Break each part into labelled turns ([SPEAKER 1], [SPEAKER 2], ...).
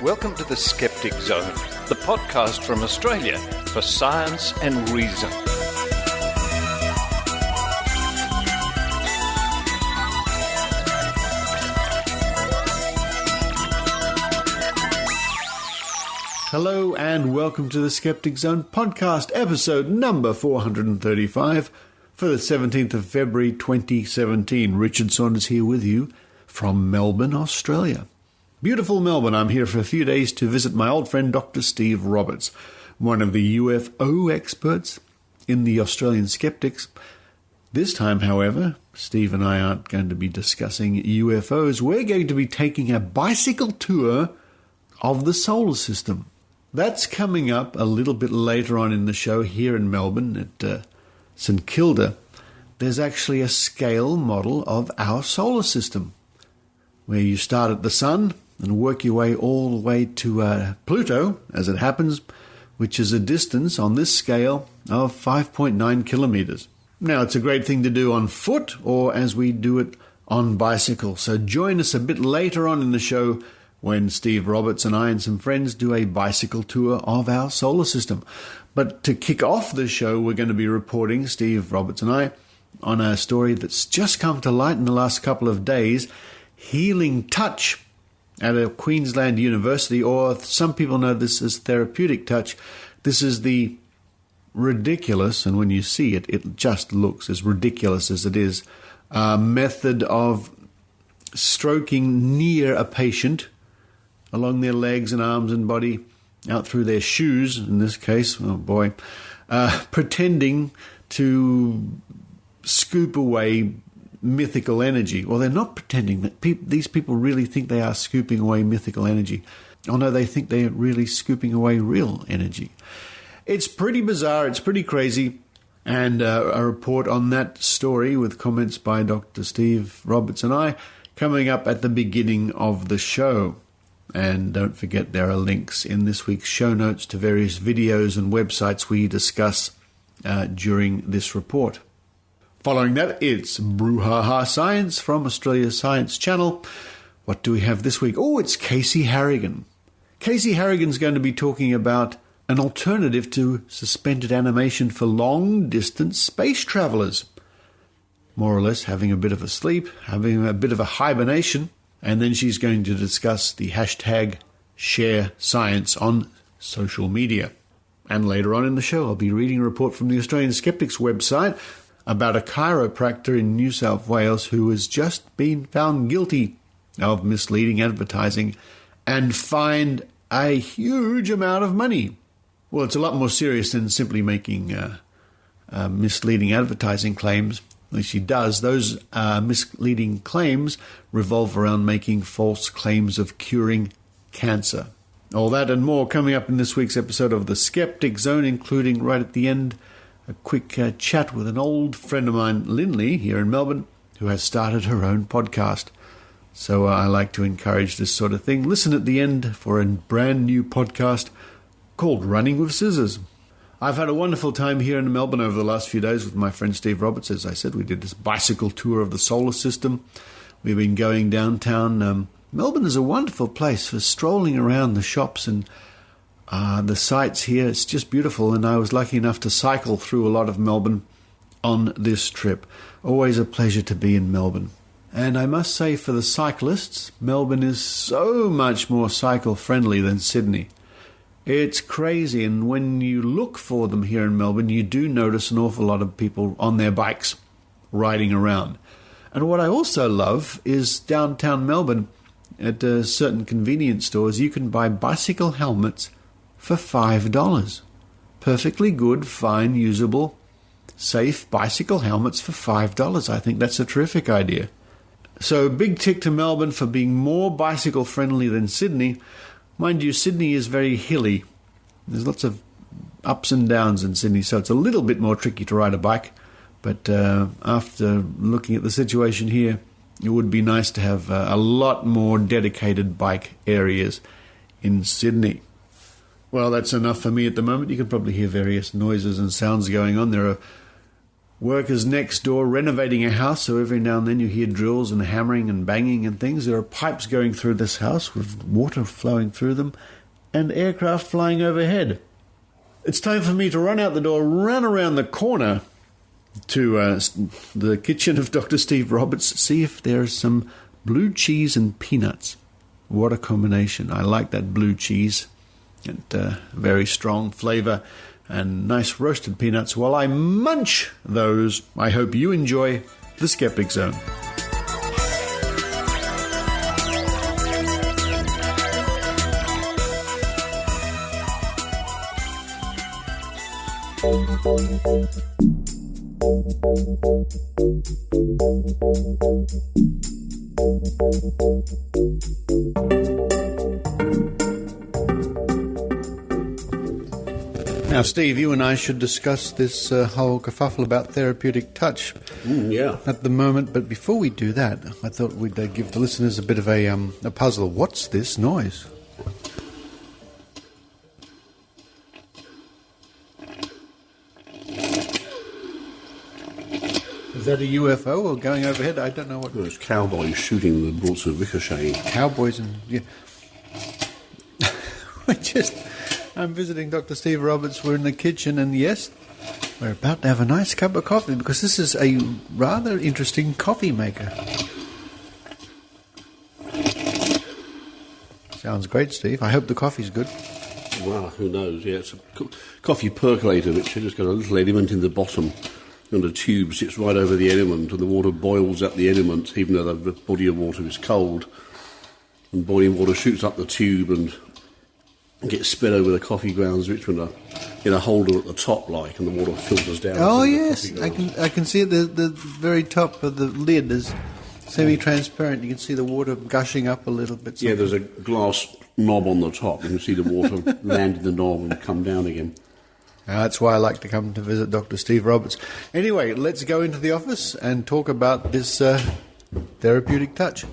[SPEAKER 1] Welcome to the Skeptic Zone, the podcast from Australia for science and reason.
[SPEAKER 2] Hello and welcome to the Skeptic Zone podcast, episode number 435 for the 17th of February 2017. Richard Saunders here with you from Melbourne, Australia. Beautiful Melbourne. I'm here for a few days to visit my old friend Dr. Steve Roberts, one of the UFO experts in the Australian Skeptics. This time, however, Steve and I aren't going to be discussing UFOs. We're going to be taking a bicycle tour of the solar system. That's coming up a little bit later on in the show here in Melbourne at St Kilda. There's actually a scale model of our solar system, where you start at the sun and work your way all the way to Pluto, as it happens, which is a distance on this scale of 5.9 kilometers. Now, it's a great thing to do on foot or as we do it on bicycle. So join us a bit later on in the show when Steve Roberts and I and some friends do a bicycle tour of our solar system. But to kick off the show, we're going to be reporting, Steve Roberts and I, on a story that's just come to light in the last couple of days, healing touch at a Queensland university, or some people know this as Therapeutic Touch. This is the ridiculous, and when you see it, it just looks as ridiculous as it is, method of stroking near a patient along their legs and arms and body, out through their shoes, in this case, oh boy, pretending to scoop away mythical energy. Well, they're not pretending. That these people really think they are scooping away mythical energy. Oh no, they think they're really scooping away real energy. It's pretty bizarre. It's pretty crazy. And a report on that story with comments by Dr. Steve Roberts and I coming up at the beginning of the show. And don't forget, there are links in this week's show notes to various videos and websites we discuss during this report. Following that, it's Brew Ha Ha Science from Australia's Science Channel. What do we have this week? Oh, it's Casey Harrigan. Casey Harrigan's going to be talking about an alternative to suspended animation for long-distance space travelers. More or less having a bit of a sleep, having a bit of a hibernation, and then she's going to discuss the hashtag Share Science on social media. And later on in the show, I'll be reading a report from the Australian Skeptics website about a chiropractor in New South Wales who has just been found guilty of misleading advertising and fined a huge amount of money. Well, it's a lot more serious than simply making misleading advertising claims. At least she does. Those misleading claims revolve around making false claims of curing cancer. All that and more coming up in this week's episode of The Skeptic Zone, including right at the end a quick chat with an old friend of mine, Lindley, here in Melbourne, who has started her own podcast. So I like to encourage this sort of thing. Listen at the end for a brand new podcast called Running with Scissors. I've had a wonderful time here in Melbourne over the last few days with my friend Steve Roberts. As I said, we did this bicycle tour of the solar system. We've been going downtown. Melbourne is a wonderful place for strolling around the shops and the sights here. It's just beautiful, and I was lucky enough to cycle through a lot of Melbourne on this trip. Always a pleasure to be in Melbourne. And I must say, for the cyclists, Melbourne is so much more cycle-friendly than Sydney. It's crazy, and when you look for them here in Melbourne, you do notice an awful lot of people on their bikes riding around. And what I also love is downtown Melbourne, at certain convenience stores, you can buy bicycle helmets for $5. Perfectly good, fine, usable, safe bicycle helmets for $5. I think that's a terrific idea. So big tick to Melbourne for being more bicycle friendly than Sydney. Mind you, Sydney is very hilly. There's lots of ups and downs in Sydney, so it's a little bit more tricky to ride a bike. But after looking at the situation here, it would be nice to have a lot more dedicated bike areas in Sydney. Well, that's enough for me at the moment. You can probably hear various noises and sounds going on. There are workers next door renovating a house, so every now and then you hear drills and hammering and banging and things. There are pipes going through this house with water flowing through them and aircraft flying overhead. It's time for me to run out the door, run around the corner to the kitchen of Dr. Steve Roberts, see if there's some blue cheese and peanuts. What a combination. I like that blue cheese. And very strong flavour and nice roasted peanuts. While I munch those, I hope you enjoy the Skeptic Zone. Now, Steve, you and I should discuss this whole kerfuffle about therapeutic touch at the moment. But before we do that, I thought we'd give the listeners a bit of a puzzle. What's this noise? Is that a UFO or going overhead? I don't know what.
[SPEAKER 3] Well, it's cowboys shooting the bullets of ricochet.
[SPEAKER 2] Cowboys and... yeah. I'm visiting Dr. Steve Roberts. We're in the kitchen, and yes, we're about to have a nice cup of coffee because this is a rather interesting coffee maker. Sounds great, Steve. I hope the coffee's good.
[SPEAKER 3] Well, who knows? Yeah, it's a coffee percolator which has just got a little element in the bottom, and a tube sits right over the element, and the water boils up the element, even though the body of water is cold. And boiling water shoots up the tube and gets spread over the coffee grounds, which are in a holder at the top, and the water filters down.
[SPEAKER 2] Oh yes, I can see the very top of the lid is semi-transparent. You can see the water gushing up a little bit.
[SPEAKER 3] Yeah, there's a glass knob on the top. You can see the water land in the knob and come down again.
[SPEAKER 2] That's why I like to come to visit Dr. Steve Roberts. Anyway, let's go into the office and talk about this therapeutic touch.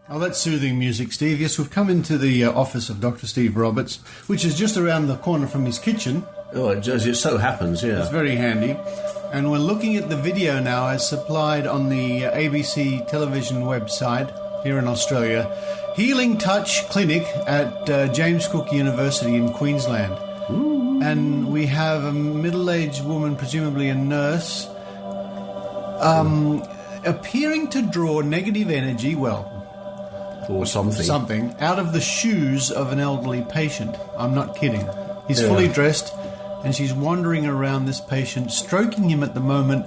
[SPEAKER 2] Oh, that's soothing music, Steve. Yes, we've come into the office of Dr. Steve Roberts, which is just around the corner from his kitchen.
[SPEAKER 3] Oh, it so happens, yeah.
[SPEAKER 2] It's very handy. And we're looking at the video now as supplied on the ABC television website here in Australia. Healing Touch Clinic at James Cook University in Queensland. Ooh. And we have a middle-aged woman, presumably a nurse, appearing to draw negative energy,
[SPEAKER 3] or something
[SPEAKER 2] out of the shoes of an elderly patient. I'm not kidding. He's fully dressed, and she's wandering around this patient, stroking him at the moment.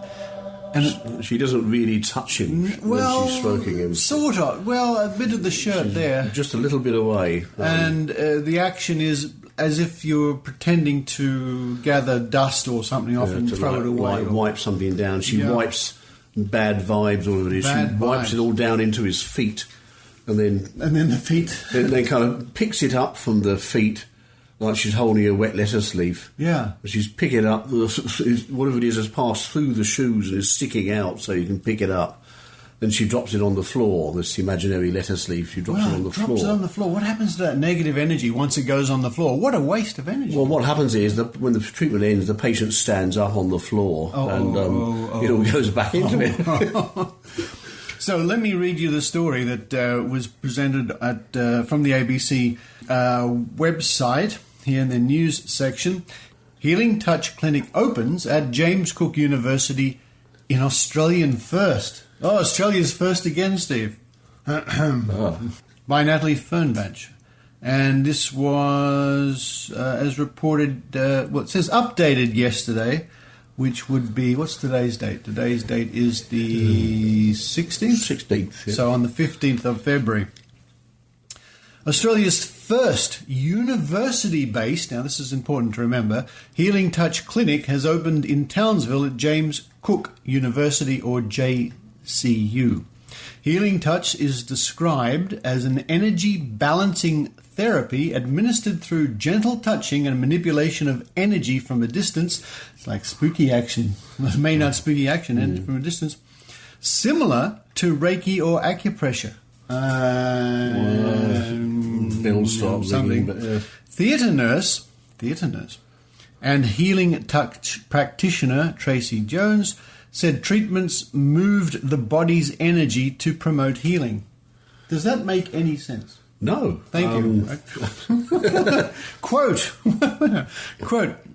[SPEAKER 2] And
[SPEAKER 3] she doesn't really touch him when she's stroking him.
[SPEAKER 2] Sort of. Well, a bit of the shirt there.
[SPEAKER 3] Just a little bit away.
[SPEAKER 2] And the action is as if you're pretending to gather dust or something off and throw it away.
[SPEAKER 3] Wipe something down. She wipes bad vibes, or whatever it is. She wipes it all down into his feet. And then
[SPEAKER 2] the feet.
[SPEAKER 3] Then kind of picks it up from the feet, like she's holding a wet lettuce leaf.
[SPEAKER 2] Yeah.
[SPEAKER 3] She's picking it up, whatever it is has passed through the shoes and is sticking out so you can pick it up. Then she drops it on the floor, this imaginary lettuce leaf. She drops it on the floor.
[SPEAKER 2] Drops it on the floor. What happens to that negative energy once it goes on the floor? What a waste of energy.
[SPEAKER 3] Well, what happens is that when the treatment ends, the patient stands up on the floor and it all goes back into it.
[SPEAKER 2] So let me read you the story that was presented from the ABC website here in the news section. Healing Touch Clinic opens at James Cook University in Australian first. Oh, Australia's first again, Steve. By Natalie Fernbach. And this was, as reported, it says updated yesterday, which would be, what's today's date? Today's date is the 16th?
[SPEAKER 3] 16th, yeah.
[SPEAKER 2] So on the 15th of February. Australia's first university-based, now this is important to remember, Healing Touch Clinic has opened in Townsville at James Cook University, or JCU. Healing Touch is described as an energy balancing therapy administered through gentle touching and manipulation of energy from a distance. It's like spooky action. May not spooky action, and from a distance. Similar to reiki or acupressure.
[SPEAKER 3] Bells start
[SPEAKER 2] something.
[SPEAKER 3] Ringing, but,
[SPEAKER 2] Theatre nurse And healing touch practitioner Tracy Jones said treatments moved the body's energy to promote healing. Does that make any sense?
[SPEAKER 3] No.
[SPEAKER 2] Thank you. Quote,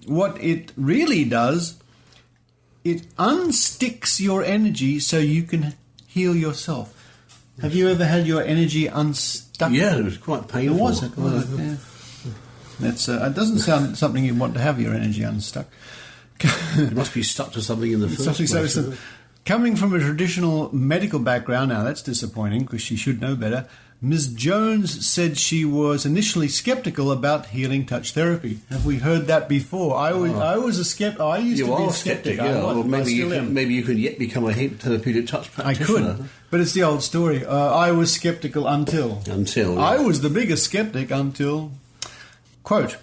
[SPEAKER 2] what it really does, it unsticks your energy so you can heal yourself. Have you ever had your energy unstuck?
[SPEAKER 3] Yeah, it was quite painful.
[SPEAKER 2] It was. Yeah. That's, it doesn't sound something you want to have, your energy unstuck.
[SPEAKER 3] It must be stuck to something in the first place.
[SPEAKER 2] So, coming from a traditional medical background, now that's disappointing because she should know better, Ms. Jones said she was initially skeptical about healing touch therapy. Have we heard that before? I was a skeptic. I used to be a skeptic.
[SPEAKER 3] Yeah. Well, maybe you can yet become a therapeutic touch practitioner.
[SPEAKER 2] I could, but it's the old story. I was skeptical until.
[SPEAKER 3] Yeah.
[SPEAKER 2] I was the biggest skeptic until. Quote,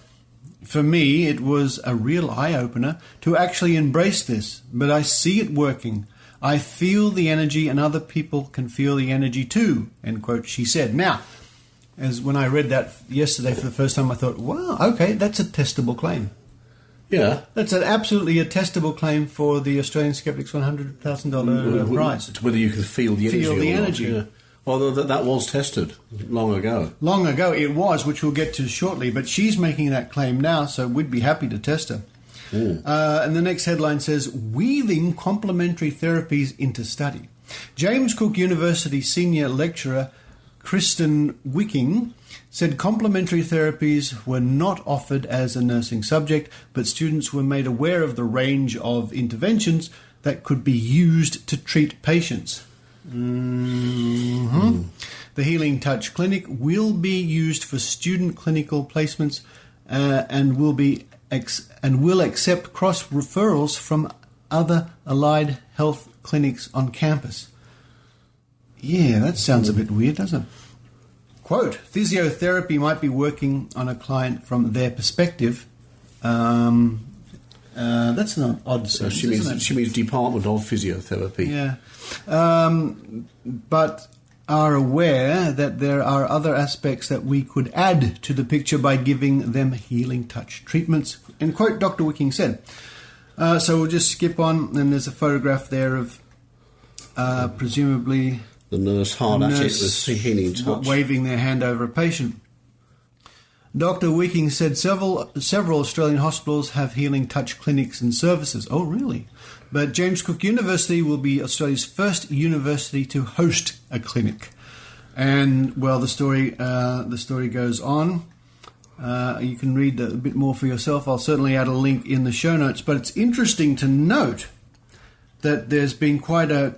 [SPEAKER 2] for me, it was a real eye-opener to actually embrace this, but I see it working. I feel the energy and other people can feel the energy too, end quote, she said. Now, as when I read that yesterday for the first time, I thought, wow, okay, that's a testable claim.
[SPEAKER 3] Yeah.
[SPEAKER 2] That's absolutely a testable claim for the Australian Skeptics $100,000 prize.
[SPEAKER 3] Whether you can feel the energy.
[SPEAKER 2] Feel the energy.
[SPEAKER 3] Yeah. Well, that was tested long ago.
[SPEAKER 2] Long ago it was, which we'll get to shortly, but she's making that claim now, so we'd be happy to test her. And the next headline says, Weaving Complementary Therapies into Study. James Cook University Senior Lecturer Kristen Wicking said complementary therapies were not offered as a nursing subject, but students were made aware of the range of interventions that could be used to treat patients. Mm-hmm. The Healing Touch Clinic will be used for student clinical placements and will accept cross referrals from other allied health clinics on campus. Yeah, that sounds a bit weird, doesn't it? Quote, physiotherapy might be working on a client from their perspective. That's an odd sentence,
[SPEAKER 3] she means Department of Physiotherapy.
[SPEAKER 2] Yeah. But are aware that there are other aspects that we could add to the picture by giving them healing touch treatments. And quote Dr. Wicking said. So we'll just skip on, and there's a photograph there of presumably
[SPEAKER 3] the nurse hard at it with healing touch,
[SPEAKER 2] waving their hand over a patient. Dr. Wicking said several Australian hospitals have healing touch clinics and services. Oh, really? But James Cook University will be Australia's first university to host a clinic. And, well, the story goes on. You can read a bit more for yourself. I'll certainly add a link in the show notes. But it's interesting to note that there's been quite a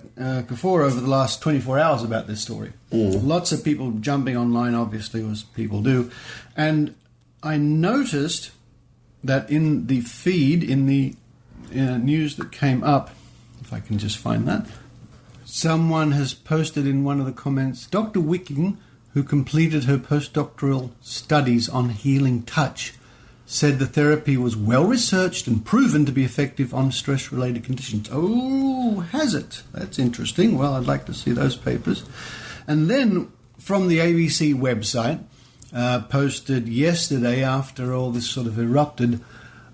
[SPEAKER 2] guffaw over the last 24 hours about this story. Lots of people jumping online, obviously, as people do. And I noticed that in the feed, in the news that came up, if I can just find that, someone has posted in one of the comments, Dr. Wicking, who completed her postdoctoral studies on healing touch, said the therapy was well-researched and proven to be effective on stress-related conditions. Oh, has it? That's interesting. Well, I'd like to see those papers. And then from the ABC website, posted yesterday after all this sort of erupted,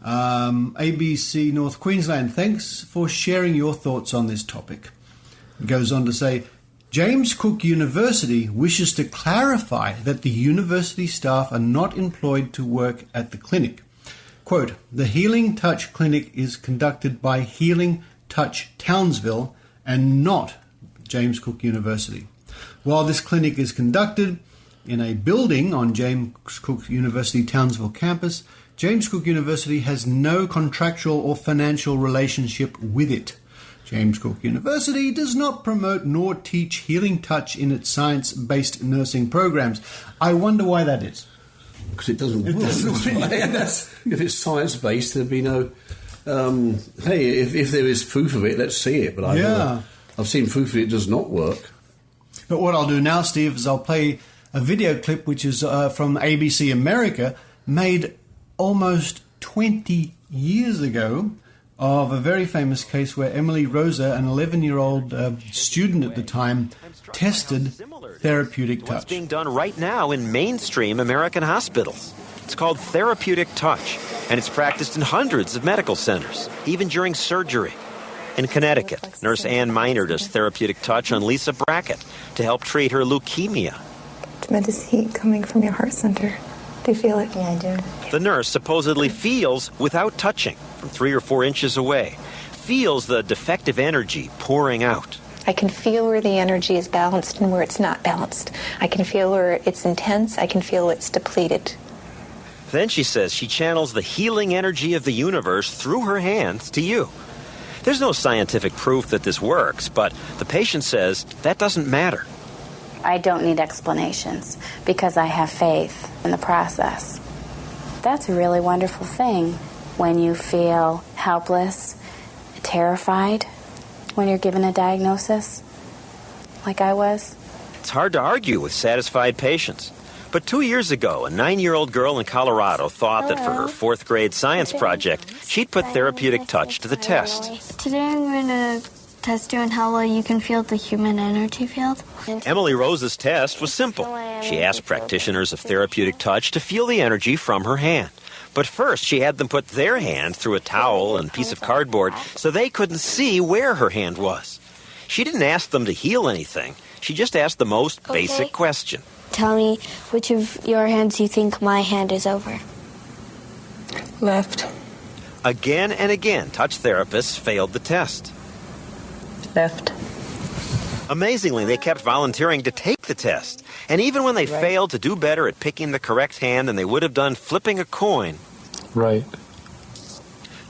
[SPEAKER 2] ABC North Queensland, thanks for sharing your thoughts on this topic. It goes on to say, James Cook University wishes to clarify that the university staff are not employed to work at the clinic. Quote, the Healing Touch Clinic is conducted by Healing Touch Townsville and not James Cook University. While this clinic is conducted in a building on James Cook University Townsville campus, James Cook University has no contractual or financial relationship with it. James Cook University does not promote nor teach healing touch in its science-based nursing programs. I wonder why that is.
[SPEAKER 3] Because it doesn't work. If it's science-based, there'd be no... hey, if there is proof of it, let's see it. But I've seen proof that it does not work.
[SPEAKER 2] But what I'll do now, Steve, is I'll play a video clip which is from ABC America, made almost 20 years ago, of a very famous case where Emily Rosa, an 11-year-old student at the time, tested therapeutic touch.
[SPEAKER 4] What's being done right now in mainstream American hospitals. It's called Therapeutic Touch. And it's practiced in hundreds of medical centers, even during surgery. In Connecticut, Nurse Ann Miner does Therapeutic Touch on Lisa Brackett to help treat her leukemia.
[SPEAKER 5] Tremendous heat coming from your heart center. Do you feel it?
[SPEAKER 6] Yeah, I do.
[SPEAKER 4] The nurse supposedly feels without touching from 3 or 4 inches away. Feels the defective energy pouring out.
[SPEAKER 5] I can feel where the energy is balanced and where it's not balanced. I can feel where it's intense. I can feel it's depleted.
[SPEAKER 4] Then she says she channels the healing energy of the universe through her hands to you. There's no scientific proof that this works, but the patient says that doesn't matter.
[SPEAKER 6] I don't need explanations because I have faith in the process. That's a really wonderful thing when you feel helpless, terrified, when you're given a diagnosis, like I was.
[SPEAKER 4] It's hard to argue with satisfied patients. But 2 years ago, a 9-year-old girl in Colorado thought that for her 4th grade science project, she'd put Therapeutic Touch to the test.
[SPEAKER 7] Today I'm going to test you on how well you can feel the human energy field.
[SPEAKER 4] Emily Rose's test was simple. She asked practitioners of Therapeutic Touch to feel the energy from her hand. But first, she had them put their hand through a towel and piece of cardboard so they couldn't see where her hand was. She didn't ask them to heal anything. She just asked the most basic question.
[SPEAKER 7] Tell me which of your hands you think my hand is over.
[SPEAKER 5] Left.
[SPEAKER 4] Again and again, touch therapists failed the test.
[SPEAKER 5] Left.
[SPEAKER 4] Amazingly, they kept volunteering to take the test. And even when they failed to do better at picking the correct hand than they would have done flipping a coin,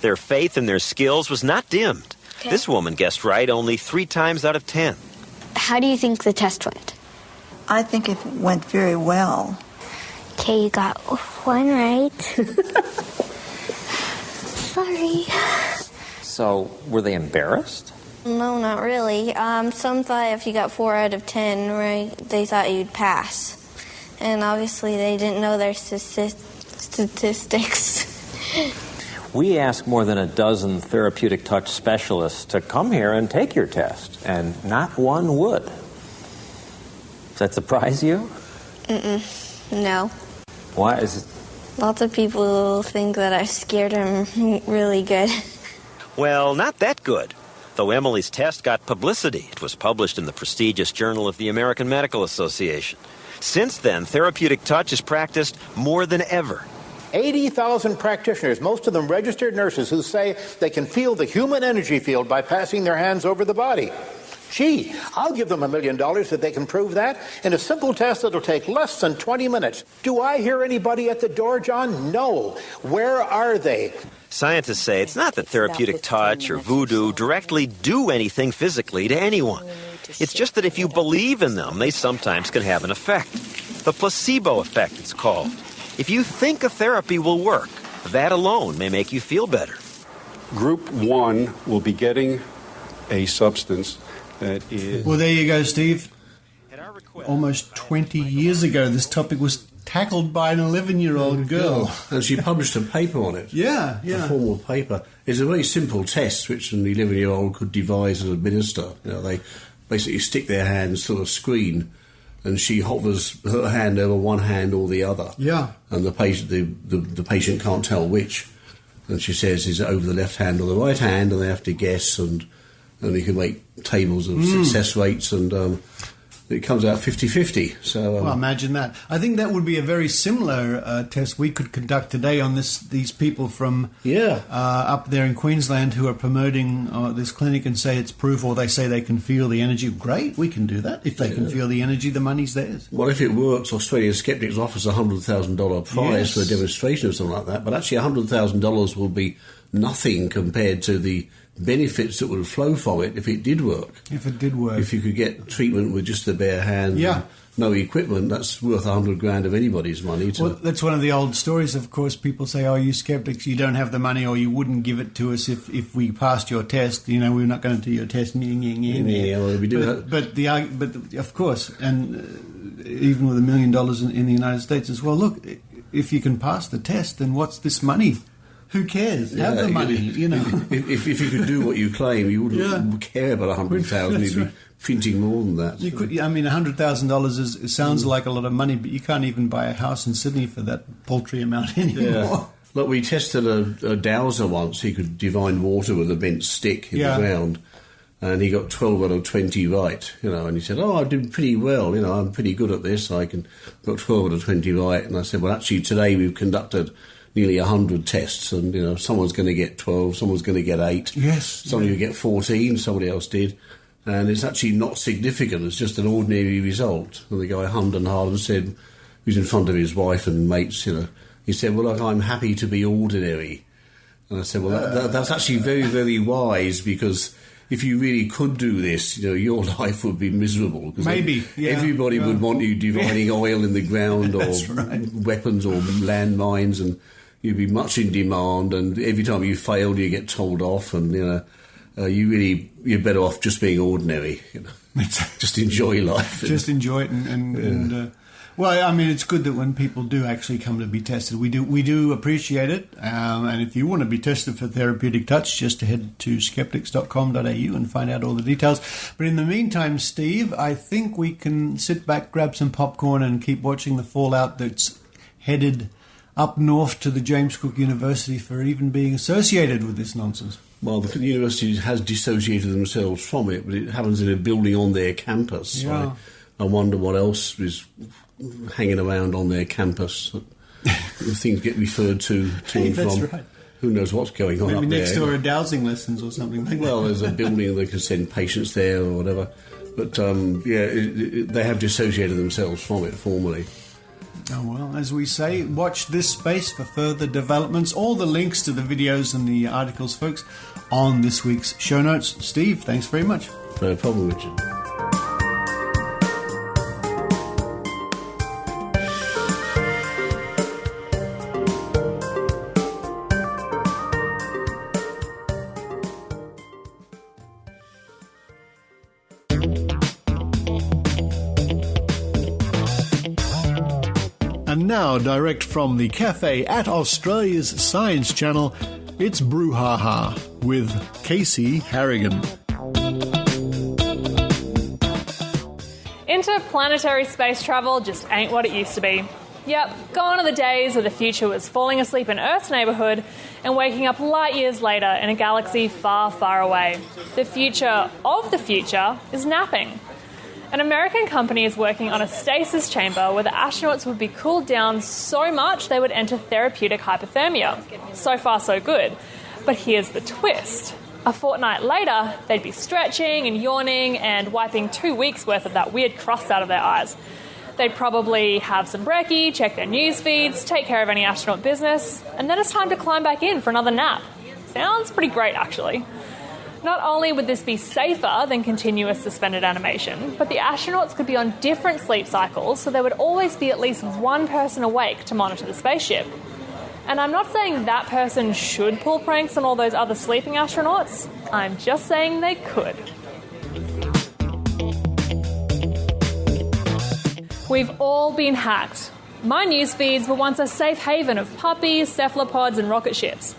[SPEAKER 4] their faith in their skills was not dimmed.
[SPEAKER 7] Okay.
[SPEAKER 4] This woman guessed right only 3 times out of 10.
[SPEAKER 7] How do you think the test went?
[SPEAKER 8] I think it went very well.
[SPEAKER 7] Okay, you got 1 right. Sorry.
[SPEAKER 9] So, were they embarrassed?
[SPEAKER 10] No, not really. Some thought if you got 4 out of 10 right, they thought you'd pass. And obviously they didn't know their statistics.
[SPEAKER 9] We asked more than a dozen Therapeutic Touch specialists to come here and take your test, and not one would. Does that surprise you?
[SPEAKER 10] No.
[SPEAKER 9] Why is it?
[SPEAKER 10] Lots of people think that I've scared them really good.
[SPEAKER 4] Well, not that good. Though Emily's test got publicity, it was published in the prestigious Journal of the American Medical Association. Since then, Therapeutic Touch is practiced more than ever.
[SPEAKER 11] 80,000 practitioners, most of them registered nurses, who say they can feel the human energy field by passing their hands over the body. Gee, I'll give them $1 million if they can prove that in a simple test that'll take less than 20 minutes. Do I hear anybody at the door, John? No. Where are they?
[SPEAKER 4] Scientists say it's not that Therapeutic Touch or voodoo directly do anything physically to anyone. It's just that if you believe in them, they sometimes can have an effect. The placebo effect, it's called. If you think a therapy will work, that alone may make you feel better.
[SPEAKER 3] Group 1 will be getting a substance that is...
[SPEAKER 2] Well, there you go, Steve. Almost 20 years ago, this topic was tackled by an 11-year-old girl.
[SPEAKER 3] And she published a paper on it.
[SPEAKER 2] Yeah.
[SPEAKER 3] A formal paper. It's a very simple test which an 11-year-old could devise and administer. They basically stick their hands through a screen and she hovers her hand over one hand or the other.
[SPEAKER 2] Yeah.
[SPEAKER 3] And the patient can't tell which. And she says, is it over the left hand or the right hand? And they have to guess, and you can make tables of success rates, and it comes out 50-50. So,
[SPEAKER 2] well, imagine that. I think that would be a very similar test we could conduct today on these people from up there in Queensland who are promoting this clinic and say it's proof, or they say they can feel the energy. Great, we can do that. If they can feel the energy, the money's theirs.
[SPEAKER 3] Well, if it works, Australian Skeptics offers a $100,000 prize for a demonstration or something like that. But actually $100,000 will be nothing compared to the benefits that would flow from it if it did work.
[SPEAKER 2] If it did work.
[SPEAKER 3] If you could get treatment with just the bare hand and no equipment, that's worth $100,000 of anybody's money.
[SPEAKER 2] Well, that's one of the old stories, of course. People say, oh, you skeptics, you don't have the money, or you wouldn't give it to us if we passed your test. We're not going to do your test.
[SPEAKER 3] Well, we do that.
[SPEAKER 2] But of course, and even with $1 million in the United States as well, look, if you can pass the test, then what's this money? Who cares? Have the money,
[SPEAKER 3] If you could do what you claim, you wouldn't care about 100,000. You'd be printing more than that.
[SPEAKER 2] You could. I mean, $100,000 sounds like a lot of money, but you can't even buy a house in Sydney for that paltry amount anymore.
[SPEAKER 3] Yeah. Look, we tested a dowser once. He could divine water with a bent stick in the ground, and he got 12 out of 20 right, and he said, I did pretty well, I'm pretty good at this, got 12 out of 20 right, and I said, well, actually, today we've conducted nearly 100 tests, and, someone's going to get 12, someone's going to get 8, somebody will get 14, somebody else did, and it's actually not significant, it's just an ordinary result. And the guy hummed and hawed and said, he was in front of his wife and mates, he said, well, look, I'm happy to be ordinary. And I said, well, that's actually very, very wise, because if you really could do this, your life would be miserable.
[SPEAKER 2] Maybe,
[SPEAKER 3] everybody would want you divining oil in the ground or weapons or landmines, and you'd be much in demand, and every time you failed, you get told off, and, you're better off just being ordinary, Just enjoy life.
[SPEAKER 2] Just enjoy it and well, I mean, it's good that when people do actually come to be tested, we do appreciate it. And if you want to be tested for Therapeutic Touch, just head to skeptics.com.au and find out all the details. But in the meantime, Steve, I think we can sit back, grab some popcorn, and keep watching the fallout that's headed up north to the James Cook University for even being associated with this nonsense.
[SPEAKER 3] Well, the university has dissociated themselves from it, but it happens in a building on their campus.
[SPEAKER 2] Yeah.
[SPEAKER 3] I wonder what else is hanging around on their campus. Things get referred to and from.
[SPEAKER 2] Right.
[SPEAKER 3] Who knows what's going on
[SPEAKER 2] Maybe
[SPEAKER 3] up there.
[SPEAKER 2] next door are dowsing lessons or something like that.
[SPEAKER 3] Well, there's a building that can send patients there or whatever. But, they have dissociated themselves from it formally.
[SPEAKER 2] Oh, well, as we say, watch this space for further developments. All the links to the videos and the articles, folks, on this week's show notes. Steve, thanks very much.
[SPEAKER 3] No problem, Richard.
[SPEAKER 2] And now, direct from the cafe at Australia's Science Channel, it's Brew Ha Ha with Casey Harrigan.
[SPEAKER 12] Interplanetary space travel just ain't what it used to be. Yep, gone are the days where the future was falling asleep in Earth's neighbourhood and waking up light years later in a galaxy far, far away. The future of the future is napping. An American company is working on a stasis chamber where the astronauts would be cooled down so much they would enter therapeutic hypothermia. So far, so good. But here's the twist. A fortnight later, they'd be stretching and yawning and wiping 2 weeks' worth of that weird crust out of their eyes. They'd probably have some brekkie, check their news feeds, take care of any astronaut business, and then it's time to climb back in for another nap. Sounds pretty great, actually. Not only would this be safer than continuous suspended animation, but the astronauts could be on different sleep cycles, so there would always be at least one person awake to monitor the spaceship. And I'm not saying that person should pull pranks on all those other sleeping astronauts. I'm just saying they could. We've all been hacked. My news feeds were once a safe haven of puppies, cephalopods, and rocket ships.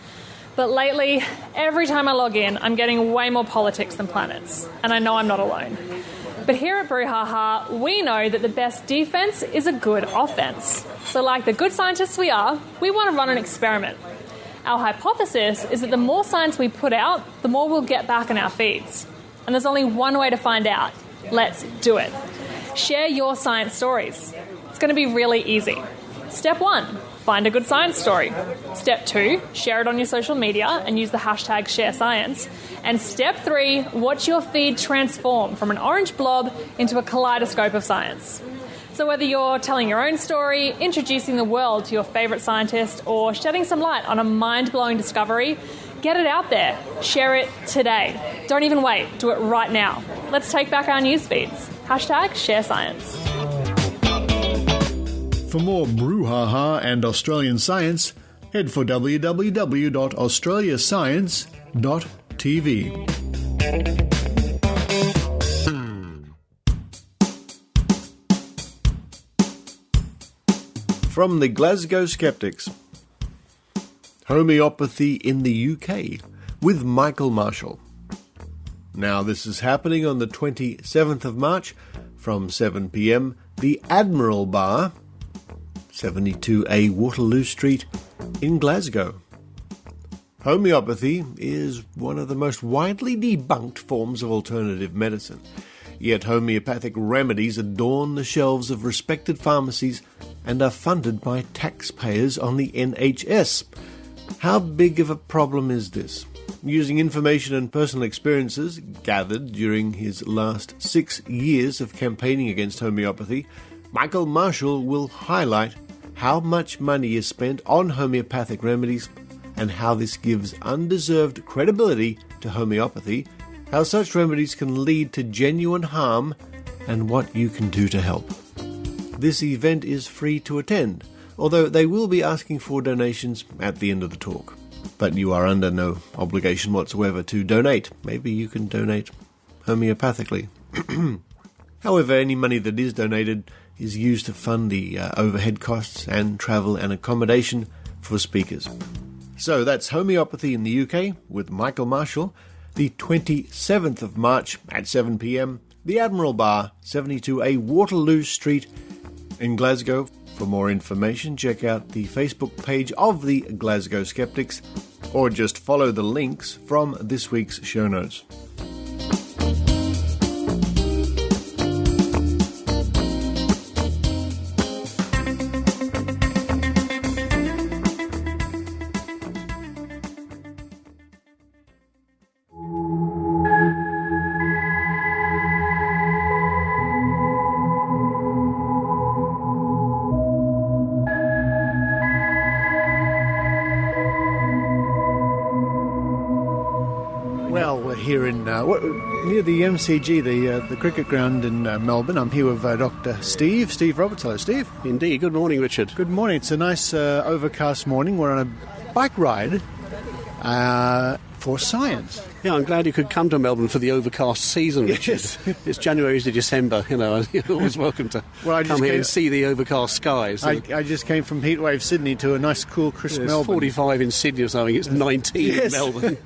[SPEAKER 12] But lately, every time I log in, I'm getting way more politics than planets. And I know I'm not alone. But here at Brew Ha Ha, we know that the best defense is a good offense. So like the good scientists we are, we want to run an experiment. Our hypothesis is that the more science we put out, the more we'll get back in our feeds. And there's only one way to find out. Let's do it. Share your science stories. It's going to be really easy. Step 1. Find a good science story. Step 2, share it on your social media and use the hashtag #ShareScience. And step 3, watch your feed transform from an orange blob into a kaleidoscope of science. So whether you're telling your own story, introducing the world to your favourite scientist, or shedding some light on a mind-blowing discovery, get it out there. Share it today. Don't even wait. Do it right now. Let's take back our news feeds. #ShareScience.
[SPEAKER 2] For more Brew Ha Ha and Australian science, head for www.australiascience.tv. From the Glasgow Skeptics, Homeopathy in the UK with Michael Marshall. Now this is happening on the 27th of March from 7 p.m. The Admiral Bar, 72A Waterloo Street in Glasgow. Homeopathy is one of the most widely debunked forms of alternative medicine. Yet homeopathic remedies adorn the shelves of respected pharmacies and are funded by taxpayers on the NHS. How big of a problem is this? Using information and personal experiences gathered during his last 6 years of campaigning against homeopathy, Michael Marshall will highlight how much money is spent on homeopathic remedies and how this gives undeserved credibility to homeopathy, how such remedies can lead to genuine harm, and what you can do to help. This event is free to attend, although they will be asking for donations at the end of the talk. But you are under no obligation whatsoever to donate. Maybe you can donate homeopathically. However, any money that is donated is used to fund the overhead costs and travel and accommodation for speakers. So that's Homeopathy in the UK with Michael Marshall, the 27th of March at 7 p.m, the Admiral Bar, 72A Waterloo Street in Glasgow. For more information, check out the Facebook page of the Glasgow Skeptics, or just follow the links from this week's show notes. Well, we're here in near the MCG, the cricket ground in Melbourne. I'm here with Dr. Steve Roberts. Hello, Steve.
[SPEAKER 3] Indeed. Good morning, Richard.
[SPEAKER 2] Good morning. It's a nice overcast morning. We're on a bike ride for science.
[SPEAKER 3] Yeah, I'm glad you could come to Melbourne for the overcast season, Richard.
[SPEAKER 2] Yes.
[SPEAKER 3] It's January to December, you know, and you're always welcome to come here and see the overcast skies.
[SPEAKER 2] I just came from Heatwave Sydney to a nice, cool, crisp Melbourne.
[SPEAKER 3] It's 45 in Sydney or something. It's 19 in Melbourne.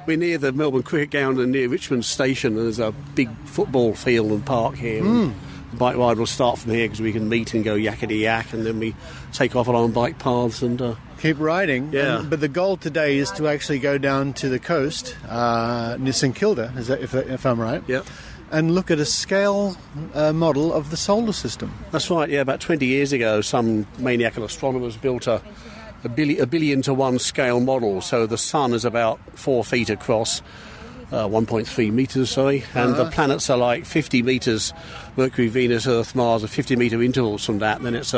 [SPEAKER 3] We're near the Melbourne Cricket Ground and near Richmond Station, and there's a big football field and park here. The bike ride will start from here because we can meet and go yakety-yak, and then we take off along bike paths and
[SPEAKER 2] keep riding.
[SPEAKER 3] Yeah.
[SPEAKER 2] But the goal today is to actually go down to the coast, near St Kilda, if I'm right?
[SPEAKER 3] Yep.
[SPEAKER 2] And look at a scale model of the solar system.
[SPEAKER 3] That's right, yeah. About 20 years ago, some maniacal astronomers built a billion to one scale model. So the sun is about 4 feet across, 1.3 metres, and the planets are like 50 metres, Mercury, Venus, Earth, Mars, are 50-metre intervals from that. Then it's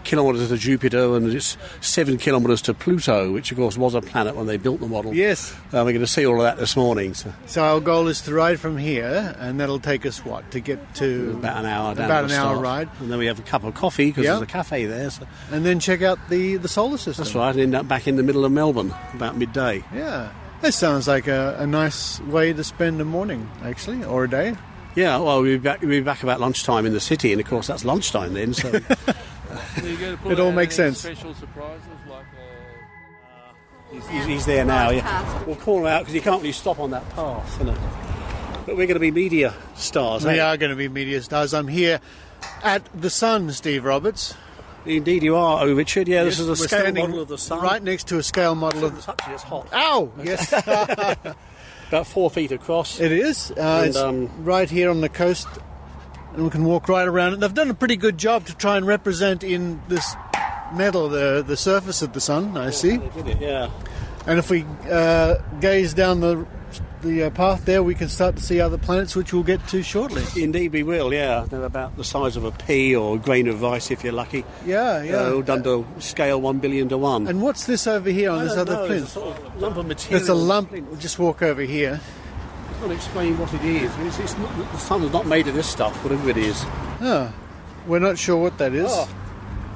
[SPEAKER 3] kilometres to Jupiter, and it's 7 kilometres to Pluto, which of course was a planet when they built the model.
[SPEAKER 2] Yes.
[SPEAKER 3] We're going to see all of that this morning.
[SPEAKER 2] So our goal is to ride from here, and that'll take us, to get to...
[SPEAKER 3] About an hour down.
[SPEAKER 2] About an hour ride.
[SPEAKER 3] And then we have a cup of coffee, because there's a cafe there. So.
[SPEAKER 2] And then check out the solar system.
[SPEAKER 3] That's right, and end up back in the middle of Melbourne, about midday.
[SPEAKER 2] Yeah. This sounds like a nice way to spend a morning, actually, or a day.
[SPEAKER 3] Yeah, well, we'll be back about lunchtime in the city, and of course that's lunchtime then, so...
[SPEAKER 2] It all makes sense.
[SPEAKER 13] Special surprises like...
[SPEAKER 3] He's there now, yeah. We'll call him out because he can't really stop on that path, you know. But we're going to be media stars,
[SPEAKER 2] We are going to be media stars. I'm here at the Sun, Steve Roberts.
[SPEAKER 3] Indeed you are, Richard. Yeah,
[SPEAKER 2] Yes,
[SPEAKER 3] this is a scale model of the sun.
[SPEAKER 2] Right next to a scale model of...
[SPEAKER 3] It's hot.
[SPEAKER 2] Ow! Yes.
[SPEAKER 3] About 4 feet across.
[SPEAKER 2] It is. It's right here on the coast, and we can walk right around it. They've done a pretty good job to try and represent in this metal the surface of the sun, I see.
[SPEAKER 3] They did it, yeah.
[SPEAKER 2] And if we gaze down the path there, we can start to see other planets, which we'll get to shortly.
[SPEAKER 3] Indeed we will, yeah. They're about the size of a pea or a grain of rice if you're lucky.
[SPEAKER 2] Yeah.
[SPEAKER 3] All done to scale 1 billion to 1.
[SPEAKER 2] And what's this over here on this other plinth?
[SPEAKER 3] It's a sort of lump of material.
[SPEAKER 2] It's a lump. We'll just walk over here.
[SPEAKER 3] I can't explain what it is. It's not, the sun is not made of this stuff, whatever it is.
[SPEAKER 2] Oh, we're not sure what that is.
[SPEAKER 3] Oh.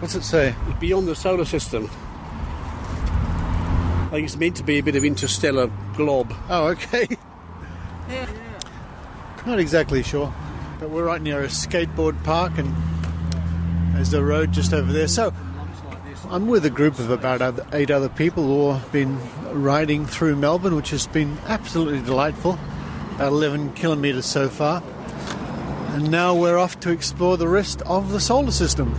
[SPEAKER 2] What's it say?
[SPEAKER 3] It's beyond the solar system. I think it's meant to be a bit of interstellar glob.
[SPEAKER 2] Oh, okay. Yeah. Not exactly sure, but we're right near a skateboard park, and there's the road just over there. So I'm with a group of about 8 other people who have been riding through Melbourne, which has been absolutely delightful. About 11 kilometres so far. And now we're off to explore the rest of the solar system.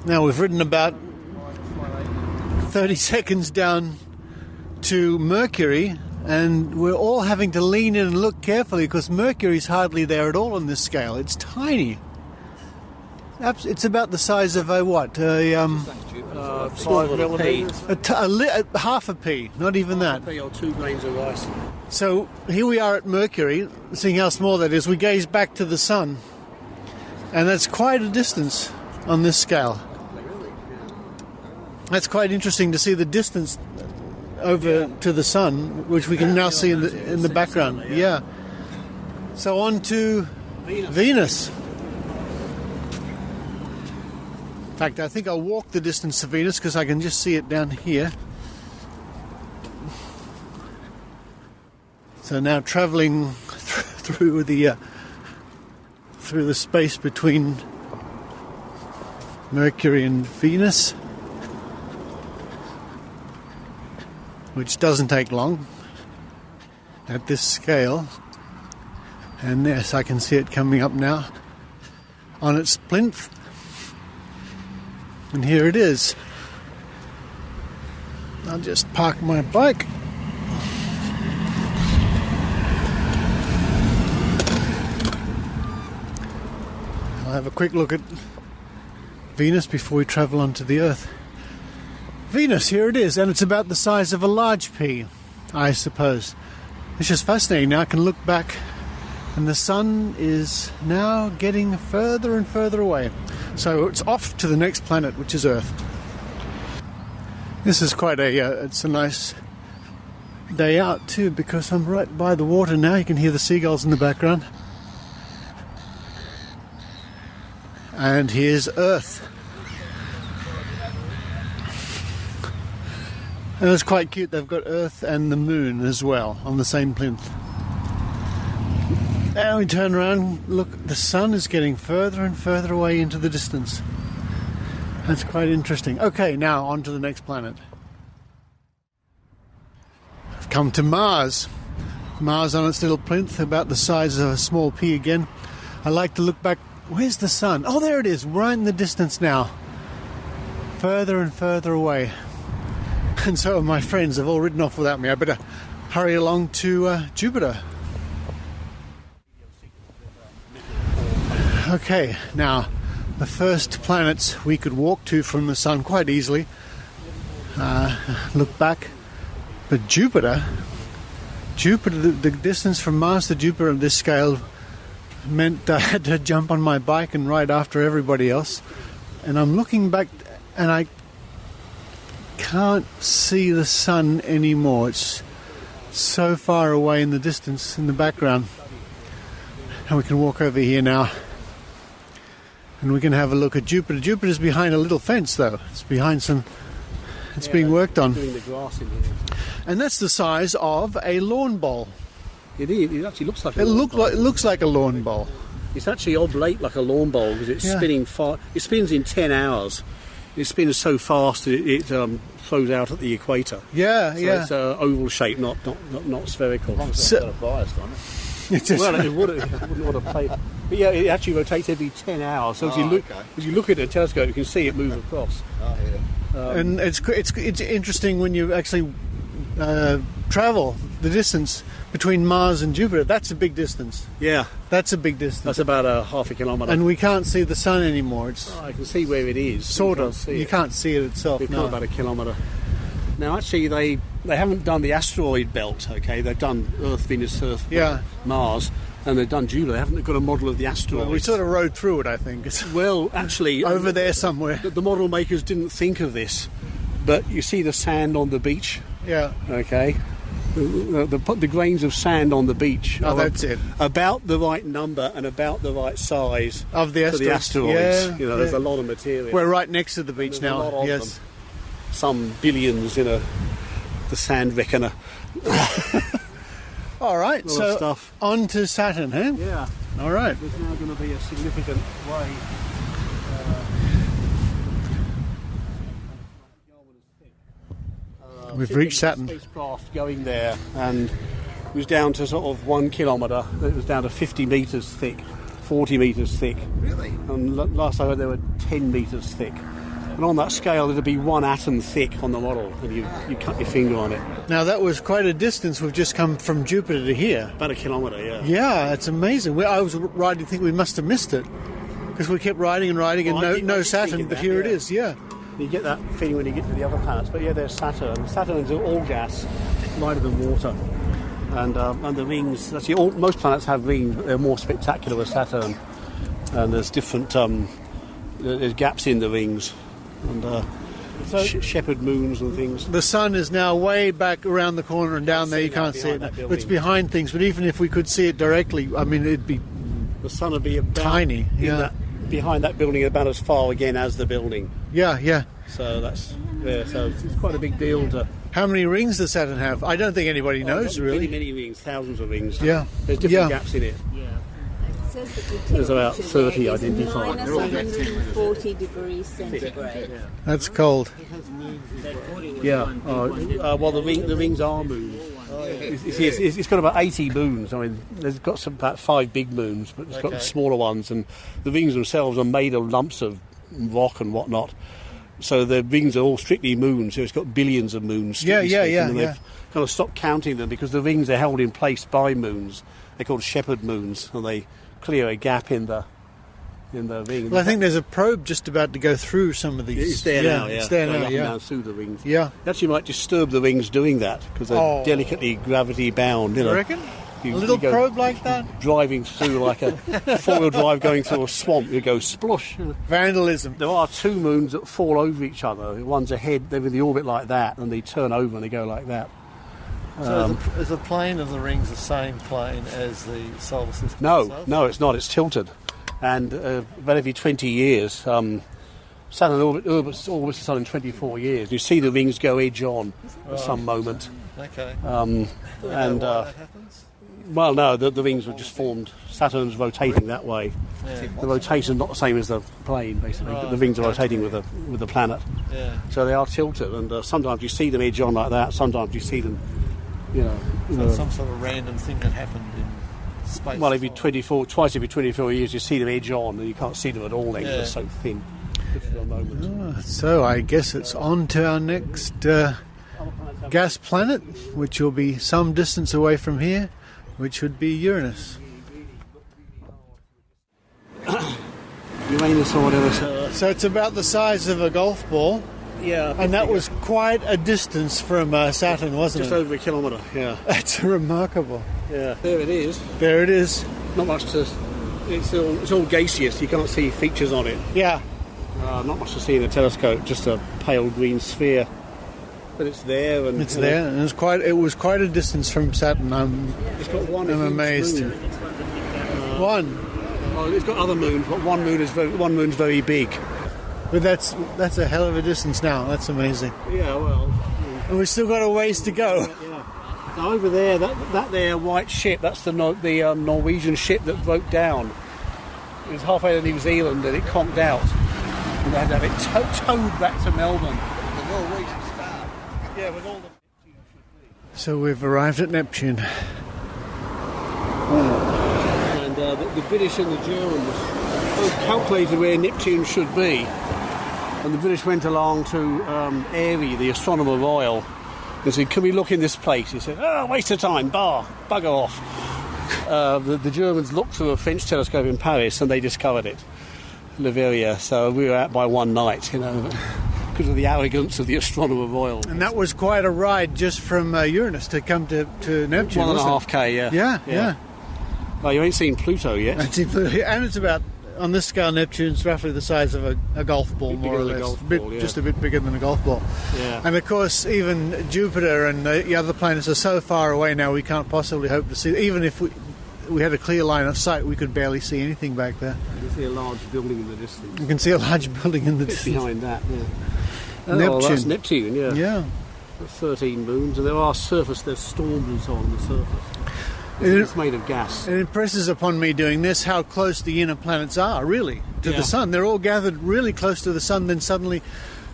[SPEAKER 2] Now we've ridden about 30 seconds down to Mercury, and we're all having to lean in and look carefully because Mercury's hardly there at all on this scale. It's tiny. It's about the size of a what? 5 millimeters? Half a pea, not even that.
[SPEAKER 3] Half a pea or 2 grains of rice.
[SPEAKER 2] So here we are at Mercury, seeing how small that is. We gaze back to the sun, and that's quite a distance on this scale. That's quite interesting to see the distance over to the sun, which we can now see in the background. Yeah. So on to Venus. In fact, I think I'll walk the distance to Venus because I can just see it down here. So now travelling through the space between Mercury and Venus, which doesn't take long at this scale. And yes, I can see it coming up now on its plinth. And here it is. I'll just park my bike. I'll have a quick look at Venus before we travel onto the Earth. Venus, here it is, and it's about the size of a large pea, I suppose. It's just fascinating. Now I can look back, and the sun is now getting further and further away. So it's off to the next planet, which is Earth. This is quite it's a nice day out too, because I'm right by the water now. You can hear the seagulls in the background. And here's Earth. And it's quite cute. They've got Earth and the Moon as well on the same plinth. Now we turn around, look, the sun is getting further and further away into the distance. That's quite interesting. Okay, now on to the next planet. I've come to Mars. Mars on its little plinth, about the size of a small pea again. I like to look back. Where's the sun? Oh, there it is, right in the distance now. Further and further away. And so my friends have all ridden off without me. I better hurry along to Jupiter. Okay, now the first planets we could walk to from the sun quite easily. Look back. But Jupiter, the distance from Mars to Jupiter on this scale meant I had to jump on my bike and ride after everybody else. And I'm looking back and I can't see the sun anymore. It's so far away in the distance in the background. And we can walk over here now. And we can have a look at Jupiter. Jupiter's behind a little fence, though. It's behind some... It's being worked on.
[SPEAKER 3] Doing the grass in here.
[SPEAKER 2] And that's the size of a lawn bowl.
[SPEAKER 3] It is. It actually looks like a lawn bowl.
[SPEAKER 2] It looks like a lawn bowl.
[SPEAKER 3] It's actually oblate like a lawn bowl because it's spinning far. It spins in 10 hours. It spins so fast that it throws out at the equator.
[SPEAKER 2] Yeah,
[SPEAKER 3] so
[SPEAKER 2] yeah.
[SPEAKER 3] It's oval shape, not spherical.
[SPEAKER 11] It's got a bias on it.
[SPEAKER 3] Well, it wouldn't want to play. But yeah, it actually rotates every 10 hours. So as you look at a telescope, you can see it move across.
[SPEAKER 11] Oh, yeah.
[SPEAKER 2] And it's interesting when you actually travel the distance between Mars and Jupiter. That's a big distance.
[SPEAKER 3] Yeah,
[SPEAKER 2] that's a big distance.
[SPEAKER 3] That's about a half a kilometre.
[SPEAKER 2] And we can't see the sun anymore.
[SPEAKER 3] I can see where it is.
[SPEAKER 2] Sort of. You can't see it itself.
[SPEAKER 3] It's about a kilometre. Now, actually, they haven't done the asteroid belt. Okay, they've done Earth, Venus, Earth, Mars. And they've done Jupiter. They haven't got a model of the asteroid.
[SPEAKER 2] Well, we sort of rode through it, I think.
[SPEAKER 3] Well, actually...
[SPEAKER 2] over there somewhere.
[SPEAKER 3] The model makers didn't think of this. But you see the sand on the beach?
[SPEAKER 2] Yeah.
[SPEAKER 3] Okay. The grains of sand on the beach
[SPEAKER 2] are that's it.
[SPEAKER 3] About the right number and about the right size
[SPEAKER 2] of the asteroids.
[SPEAKER 3] For the asteroids.
[SPEAKER 2] Yeah,
[SPEAKER 3] there's a lot of material.
[SPEAKER 2] We're right next to the beach now.
[SPEAKER 3] A lot of
[SPEAKER 2] yes.
[SPEAKER 3] them. Some billions in the sand reckoner.
[SPEAKER 2] All right, so
[SPEAKER 3] stuff.
[SPEAKER 2] On to Saturn, huh?
[SPEAKER 3] Yeah.
[SPEAKER 2] All right.
[SPEAKER 3] There's now going to be a significant way.
[SPEAKER 2] We've reached Saturn.
[SPEAKER 3] Spacecraft going there, and it was down to sort of 1 kilometre. It was down to 50 metres thick, 40 metres thick.
[SPEAKER 11] Really?
[SPEAKER 3] And last I heard they were 10 metres thick. And on that scale, it'll be 1 atom thick on the model, and you cut your finger on it.
[SPEAKER 2] Now, that was quite a distance. We've just come from Jupiter to here.
[SPEAKER 3] About 1 kilometre, yeah.
[SPEAKER 2] Yeah, it's amazing. I was right to think we must have missed it, because we kept riding and no Saturn, but here it is, yeah.
[SPEAKER 3] You get that feeling when you get to the other planets. But yeah, there's Saturn. Saturn's all gas, lighter than water. And the rings, actually most planets have rings, but they're more spectacular with Saturn. And there's different, there's gaps in the rings. And shepherd moons and things.
[SPEAKER 2] The sun is now way back around the corner and down there. You can't see it. It's behind things, but even if we could see it directly, I mean, it'd be...
[SPEAKER 3] The sun would be about
[SPEAKER 2] tiny.
[SPEAKER 3] Behind that building, about as far again as the building.
[SPEAKER 2] Yeah.
[SPEAKER 3] So that's... Yeah, so it's quite a big deal to...
[SPEAKER 2] How many rings does Saturn have? I don't think anybody knows, really.
[SPEAKER 3] Many rings, thousands of rings.
[SPEAKER 2] Yeah.
[SPEAKER 3] There's different gaps in it. There's about 30 identified.
[SPEAKER 13] 140 degrees centigrade.
[SPEAKER 2] That's cold.
[SPEAKER 3] Yeah. Well, the rings are moons. It's got about 80 moons. I mean, there's got about 5 big moons, but it's got the smaller ones, and the rings themselves are made of lumps of rock and whatnot. So the rings are all strictly moons. So it's got billions of moons.
[SPEAKER 2] Yeah.
[SPEAKER 3] And they've kind of stopped counting them because the rings are held in place by moons. They're called shepherd moons, and they clear a gap in the ring.
[SPEAKER 2] Well, I think there's a probe just about to go through some of these.
[SPEAKER 3] It's there now, yeah.
[SPEAKER 2] It's there now,
[SPEAKER 3] down through the rings.
[SPEAKER 2] Yeah.
[SPEAKER 3] You actually might disturb the rings doing that because they're delicately gravity bound. You
[SPEAKER 2] reckon? A little probe like that?
[SPEAKER 3] Driving through like a four-wheel drive going through a swamp, you go splosh.
[SPEAKER 2] Vandalism.
[SPEAKER 3] There are 2 moons that fall over each other. One's ahead, they're in the orbit like that, and they turn over and they go like that.
[SPEAKER 14] So is the plane of the rings the same plane as the solar system?
[SPEAKER 3] No, it's not. It's tilted. And about every 20 years, Saturn orbits the Sun in 24 years. You see the rings go edge on at some moment.
[SPEAKER 14] Okay.
[SPEAKER 3] And
[SPEAKER 14] why that happens?
[SPEAKER 3] Well, no, the rings were just formed. Saturn's rotating that way.
[SPEAKER 14] Yeah.
[SPEAKER 3] The rotation's not the same as the plane, basically, but the rings are rotating with the planet.
[SPEAKER 14] Yeah.
[SPEAKER 3] So they are tilted, and sometimes you see them edge on like that. Sometimes you see them,
[SPEAKER 14] So it's some sort of random thing that happened in space.
[SPEAKER 3] Well, twice every 24 years, you see them edge on, and you can't see them at all. They're so thin. Just for a moment.
[SPEAKER 2] So I guess it's on to our next gas planet, which will be some distance away from here, which would be Uranus.
[SPEAKER 3] Uranus or whatever.
[SPEAKER 2] So it's about the size of a golf ball.
[SPEAKER 3] Yeah.
[SPEAKER 2] And that was quite a distance from Saturn, wasn't
[SPEAKER 3] Just
[SPEAKER 2] it?
[SPEAKER 3] over 1 kilometre, yeah.
[SPEAKER 2] That's remarkable.
[SPEAKER 3] Yeah. There it is.
[SPEAKER 2] There it is.
[SPEAKER 3] Not much to... It's all gaseous. You can't see features on it.
[SPEAKER 2] Yeah.
[SPEAKER 3] Not much to see in a telescope, just a pale green sphere. But it's there, and
[SPEAKER 2] it's there, and it was quite a distance from Saturn.
[SPEAKER 3] It's got one.
[SPEAKER 2] I'm amazed.
[SPEAKER 3] Moon.
[SPEAKER 2] One.
[SPEAKER 3] Oh, it's got other moons, but one moon's very big.
[SPEAKER 2] But that's a hell of a distance now. That's amazing.
[SPEAKER 3] Yeah, well.
[SPEAKER 2] And we've still got a ways to go.
[SPEAKER 3] Yeah. Now over there, that there white ship, that's the Norwegian ship that broke down. It was halfway to New Zealand and it conked out. And they had to have it towed back to Melbourne. The Norwegian star. Yeah, with all the...
[SPEAKER 2] So we've arrived at Neptune.
[SPEAKER 3] And the British and the Germans both calculated where Neptune should be. And the British went along to Airy, the astronomer royal, and said, "Can we look in this place?" He said, waste of time, bugger off. The Germans looked through a French telescope in Paris and they discovered it, Leverrier. So we were out by one night, because of the arrogance of the astronomer royal.
[SPEAKER 2] And that was quite a ride just from Uranus to come to Neptune.
[SPEAKER 3] 1.5 K,
[SPEAKER 2] yeah.
[SPEAKER 3] Well, you ain't seen Pluto yet.
[SPEAKER 2] And it's about, on this scale, Neptune's roughly the size of a golf ball, more or less. Just a bit bigger than a golf ball.
[SPEAKER 3] Yeah.
[SPEAKER 2] And of course, even Jupiter and the other planets are so far away now, we can't possibly hope to see. Even if we had a clear line of sight, we could barely see anything back there.
[SPEAKER 3] You can see a large building in the distance.
[SPEAKER 2] You can see a large building in the distance.
[SPEAKER 3] Behind that, yeah.
[SPEAKER 2] Neptune.
[SPEAKER 3] That's Neptune, yeah.
[SPEAKER 2] Yeah.
[SPEAKER 3] 13 moons, and there's storms and so on the surface. It's made of gas.
[SPEAKER 2] It impresses upon me doing this how close the inner planets are, really, to the Sun. They're all gathered really close to the Sun, then suddenly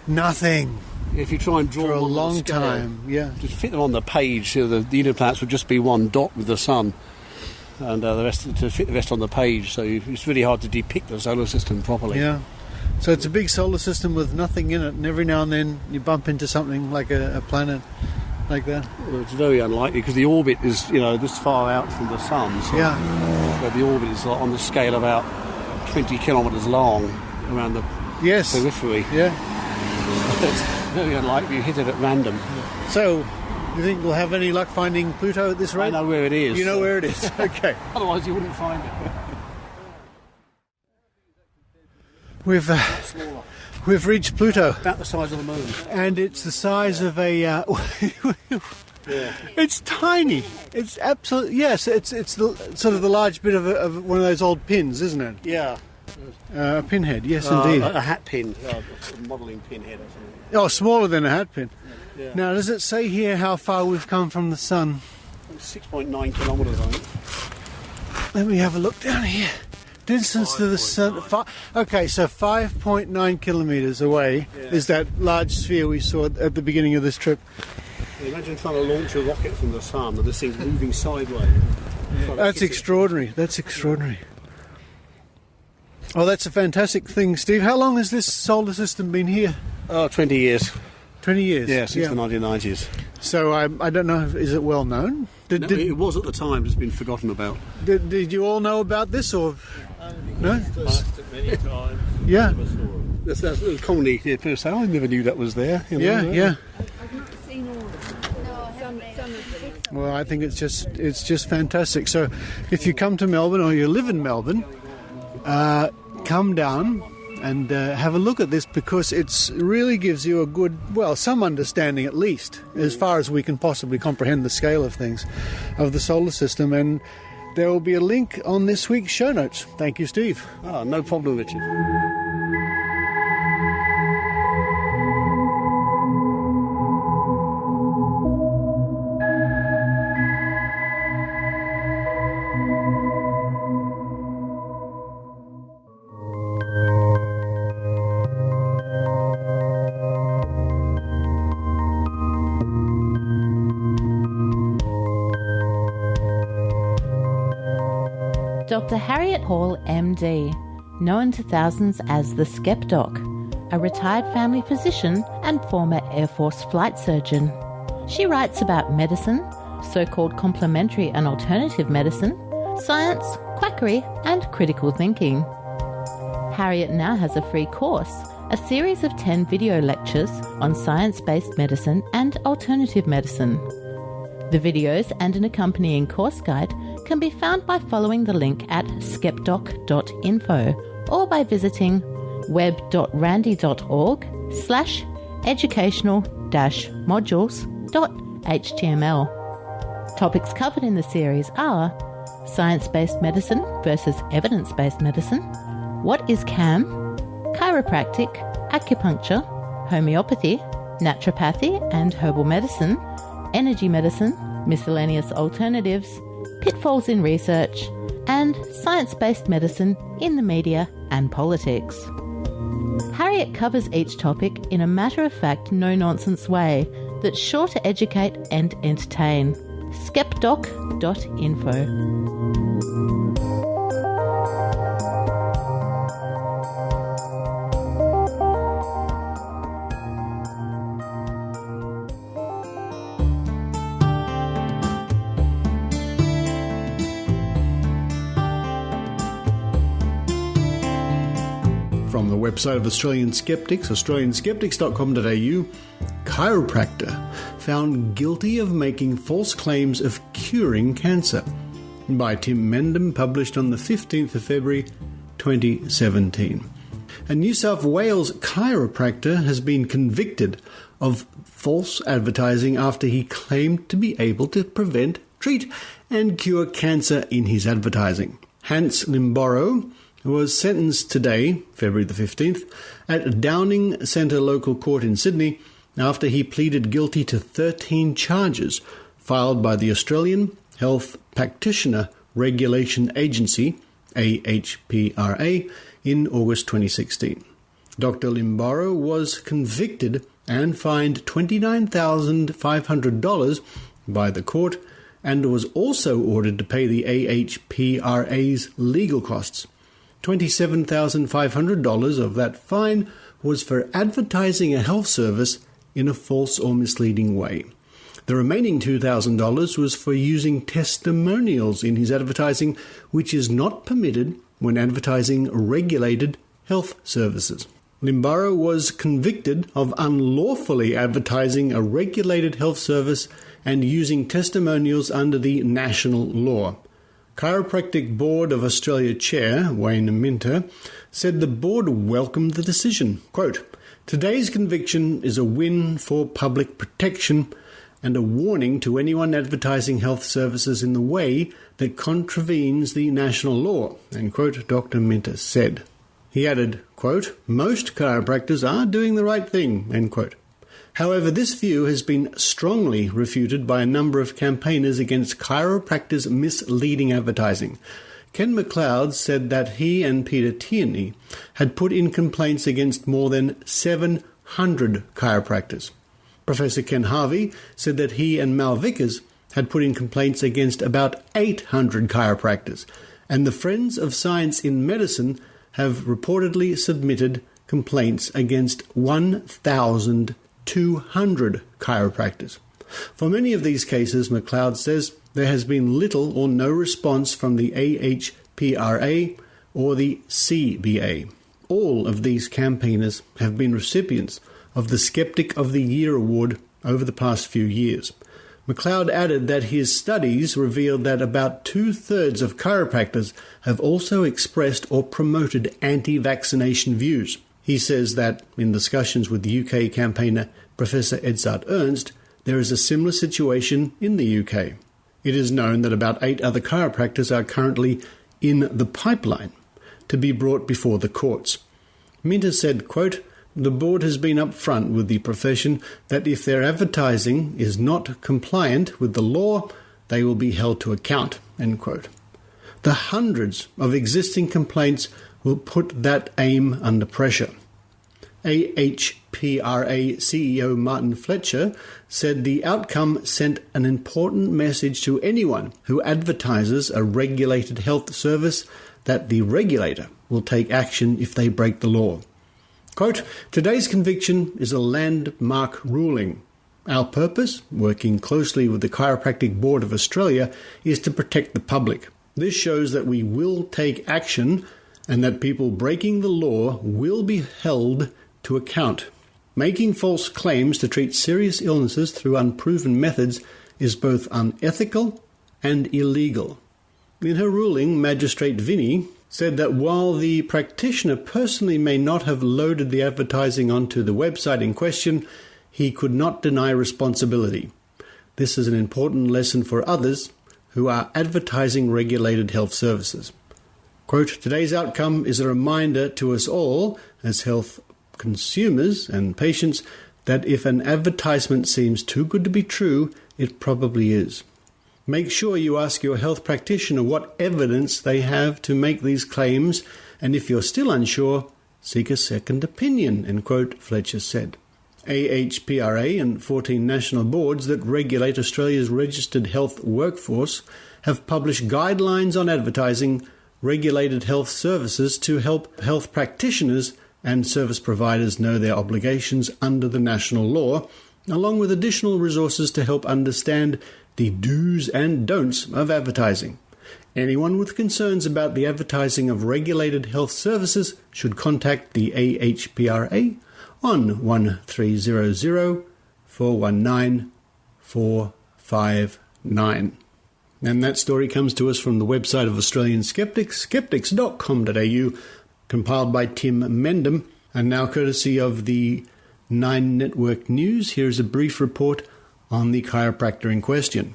[SPEAKER 2] nothing.
[SPEAKER 3] If you try and draw
[SPEAKER 2] for a
[SPEAKER 3] them
[SPEAKER 2] long
[SPEAKER 3] scale,
[SPEAKER 2] time,
[SPEAKER 3] just fit them on the page, the inner planets would just be one dot with the Sun, and the rest to fit the rest on the page. So it's really hard to depict the solar system properly.
[SPEAKER 2] Yeah. So it's a big solar system with nothing in it, and every now and then you bump into something like a planet like that.
[SPEAKER 3] Well, it's very unlikely because the orbit is, this far out from the sun. So but the orbit is on the scale of about 20 kilometres long around the periphery.
[SPEAKER 2] Yeah.
[SPEAKER 3] It's very unlikely you hit it at random.
[SPEAKER 2] So, do you think we'll have any luck finding Pluto at this rate?
[SPEAKER 3] I know where it is.
[SPEAKER 2] You know where it is? Okay.
[SPEAKER 3] Otherwise you wouldn't find it.
[SPEAKER 2] We've reached Pluto.
[SPEAKER 3] About the size of the moon.
[SPEAKER 2] And it's the size of a... It's tiny. It's absolutely... Yes, it's the, sort of the large bit of one of those old pins, isn't it?
[SPEAKER 3] Yeah.
[SPEAKER 2] A pinhead, yes, indeed.
[SPEAKER 3] A hat pin, a modelling pinhead or something.
[SPEAKER 2] Oh, smaller than a hat pin.
[SPEAKER 3] Yeah.
[SPEAKER 2] Now, does it say here how far we've come from the sun?
[SPEAKER 3] 6.9 kilometres, I think.
[SPEAKER 2] Let me have a look down here. Distance to the sun... Okay, so 5.9 kilometres away is that large sphere we saw at the beginning of this trip.
[SPEAKER 3] Imagine trying to launch a rocket from the sun and this thing's moving sideways.
[SPEAKER 2] That's extraordinary. That's extraordinary. Oh, that's a fantastic thing, Steve. How long has this solar system been here?
[SPEAKER 3] 20 years.
[SPEAKER 2] 20 years?
[SPEAKER 3] Yeah, since the 1990s.
[SPEAKER 2] So I don't know, is it well known?
[SPEAKER 3] It was at the time, it's been forgotten about.
[SPEAKER 2] Did you all know about this, or...? No?
[SPEAKER 14] Many times.
[SPEAKER 2] Yeah.
[SPEAKER 3] That's commonly people say, I never knew that was there.
[SPEAKER 2] Yeah.
[SPEAKER 13] I've not seen all of them.
[SPEAKER 2] Well, I think it's just fantastic. So if you come to Melbourne or you live in Melbourne, come down and have a look at this, because it really gives you a good, some understanding at least, as far as we can possibly comprehend the scale of things, of the solar system. And there will be a link on this week's show notes. Thank you, Steve.
[SPEAKER 3] No problem, Richard.
[SPEAKER 15] Dr. Harriet Hall, MD, known to thousands as the Skepdoc, a retired family physician and former Air Force flight surgeon. She writes about medicine, so-called complementary and alternative medicine, science, quackery, and critical thinking. Harriet now has a free course, a series of 10 video lectures on science-based medicine and alternative medicine. The videos and an accompanying course guide can be found by following the link at skepdoc.info or by visiting web.randy.org/educational-modules.html. Topics covered in the series are science-based medicine versus evidence-based medicine, what is CAM, chiropractic, acupuncture, homeopathy, naturopathy and herbal medicine, energy medicine, miscellaneous alternatives, pitfalls in research, and science-based medicine in the media and politics. Harriet covers each topic in a matter-of-fact, no-nonsense way that's sure to educate and entertain. Skepdoc.info.
[SPEAKER 2] From the website of Australian Skeptics, australianskeptics.com.au, Chiropractor found guilty of making false claims of curing cancer, by Tim Mendham, published on the 15th of February 2017. A New South Wales chiropractor has been convicted of false advertising after he claimed to be able to prevent, treat and cure cancer in his advertising. Hans Limboro was sentenced today, February the 15th, at Downing Centre Local Court in Sydney after he pleaded guilty to 13 charges filed by the Australian Health Practitioner Regulation Agency, AHPRA, in August 2016. Dr. Limboro was convicted and fined $29,500 by the court and was also ordered to pay the AHPRA's legal costs. $27,500 of that fine was for advertising a health service in a false or misleading way. The remaining $2,000 was for using testimonials in his advertising, which is not permitted when advertising regulated health services. Limbaro was convicted of unlawfully advertising a regulated health service and using testimonials under the national law. Chiropractic Board of Australia Chair Wayne Minter said the board welcomed the decision. Quote, "Today's conviction is a win for public protection and a warning to anyone advertising health services in the way that contravenes the national law," end quote, Dr. Minter said. He added, quote, "Most chiropractors are doing the right thing," end quote. However, this view has been strongly refuted by a number of campaigners against chiropractors' misleading advertising. Ken McLeod said that he and Peter Tierney had put in complaints against more than 700 chiropractors. Professor Ken Harvey said that he and Mal Vickers had put in complaints against about 800 chiropractors, and the Friends of Science in Medicine have reportedly submitted complaints against 1,200 chiropractors. For many of these cases, McLeod says, there has been little or no response from the AHPRA or the CBA. All of these campaigners have been recipients of the Skeptic of the Year award over the past few years. McLeod added that his studies revealed that about 2/3 of chiropractors have also expressed or promoted anti-vaccination views. He says that, in discussions with UK campaigner Professor Edzard Ernst, there is a similar situation in the UK. It is known that about 8 other chiropractors are currently in the pipeline to be brought before the courts. Minter said, quote, "The board has been upfront with the profession that if their advertising is not compliant with the law, they will be held to account," end quote. The hundreds of existing complaints will put that aim under pressure. AHPRA CEO Martin Fletcher said the outcome sent an important message to anyone who advertises a regulated health service that the regulator will take action if they break the law. Quote, "Today's conviction is a landmark ruling. Our purpose, working closely with the Chiropractic Board of Australia, is to protect the public. This shows that we will take action and that people breaking the law will be held to account. Making false claims to treat serious illnesses through unproven methods is both unethical and illegal." In her ruling, Magistrate Vinnie said that while the practitioner personally may not have loaded the advertising onto the website in question, he could not deny responsibility. This is an important lesson for others who are advertising regulated health services. Quote, "Today's outcome is a reminder to us all, as health consumers and patients, that if an advertisement seems too good to be true, it probably is. Make sure you ask your health practitioner what evidence they have to make these claims, and if you're still unsure, seek a second opinion," end quote, Fletcher said. AHPRA and 14 national boards that regulate Australia's registered health workforce have published guidelines on advertising regulated health services to help health practitioners and service providers know their obligations under the national law, along with additional resources to help understand the do's and don'ts of advertising. Anyone with concerns about the advertising of regulated health services should contact the AHPRA on 1300 419 459. And that story comes to us from the website of Australian Skeptics, skeptics.com.au, compiled by Tim Mendham, and now courtesy of the 9 Network News. Here's a brief report on the chiropractor in question.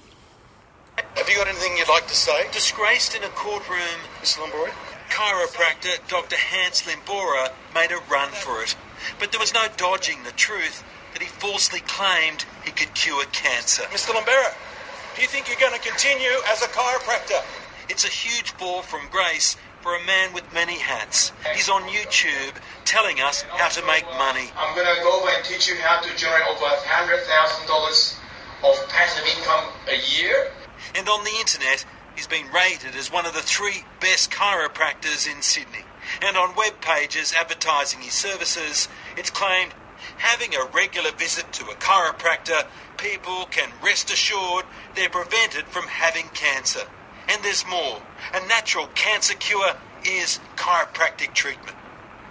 [SPEAKER 16] Have you got anything you'd like to say? Disgraced in a courtroom, Mr. Limbora. Chiropractor Dr. Hans Limbora made a run for it, but there was no dodging the truth that he falsely claimed he could cure cancer. Mr. Limbora, do you think you're going to continue as a chiropractor? It's a huge fall from grace for a man with many hats. He's on YouTube telling us how to make money.
[SPEAKER 17] I'm going to go over and teach you how to generate over $100,000 of passive income a year.
[SPEAKER 16] And on the internet, he's been rated as one of the 3 best chiropractors in Sydney. And on web pages advertising his services, it's claimed having a regular visit to a chiropractor, people can rest assured they're prevented from having cancer. And there's more. A natural cancer cure is chiropractic treatment.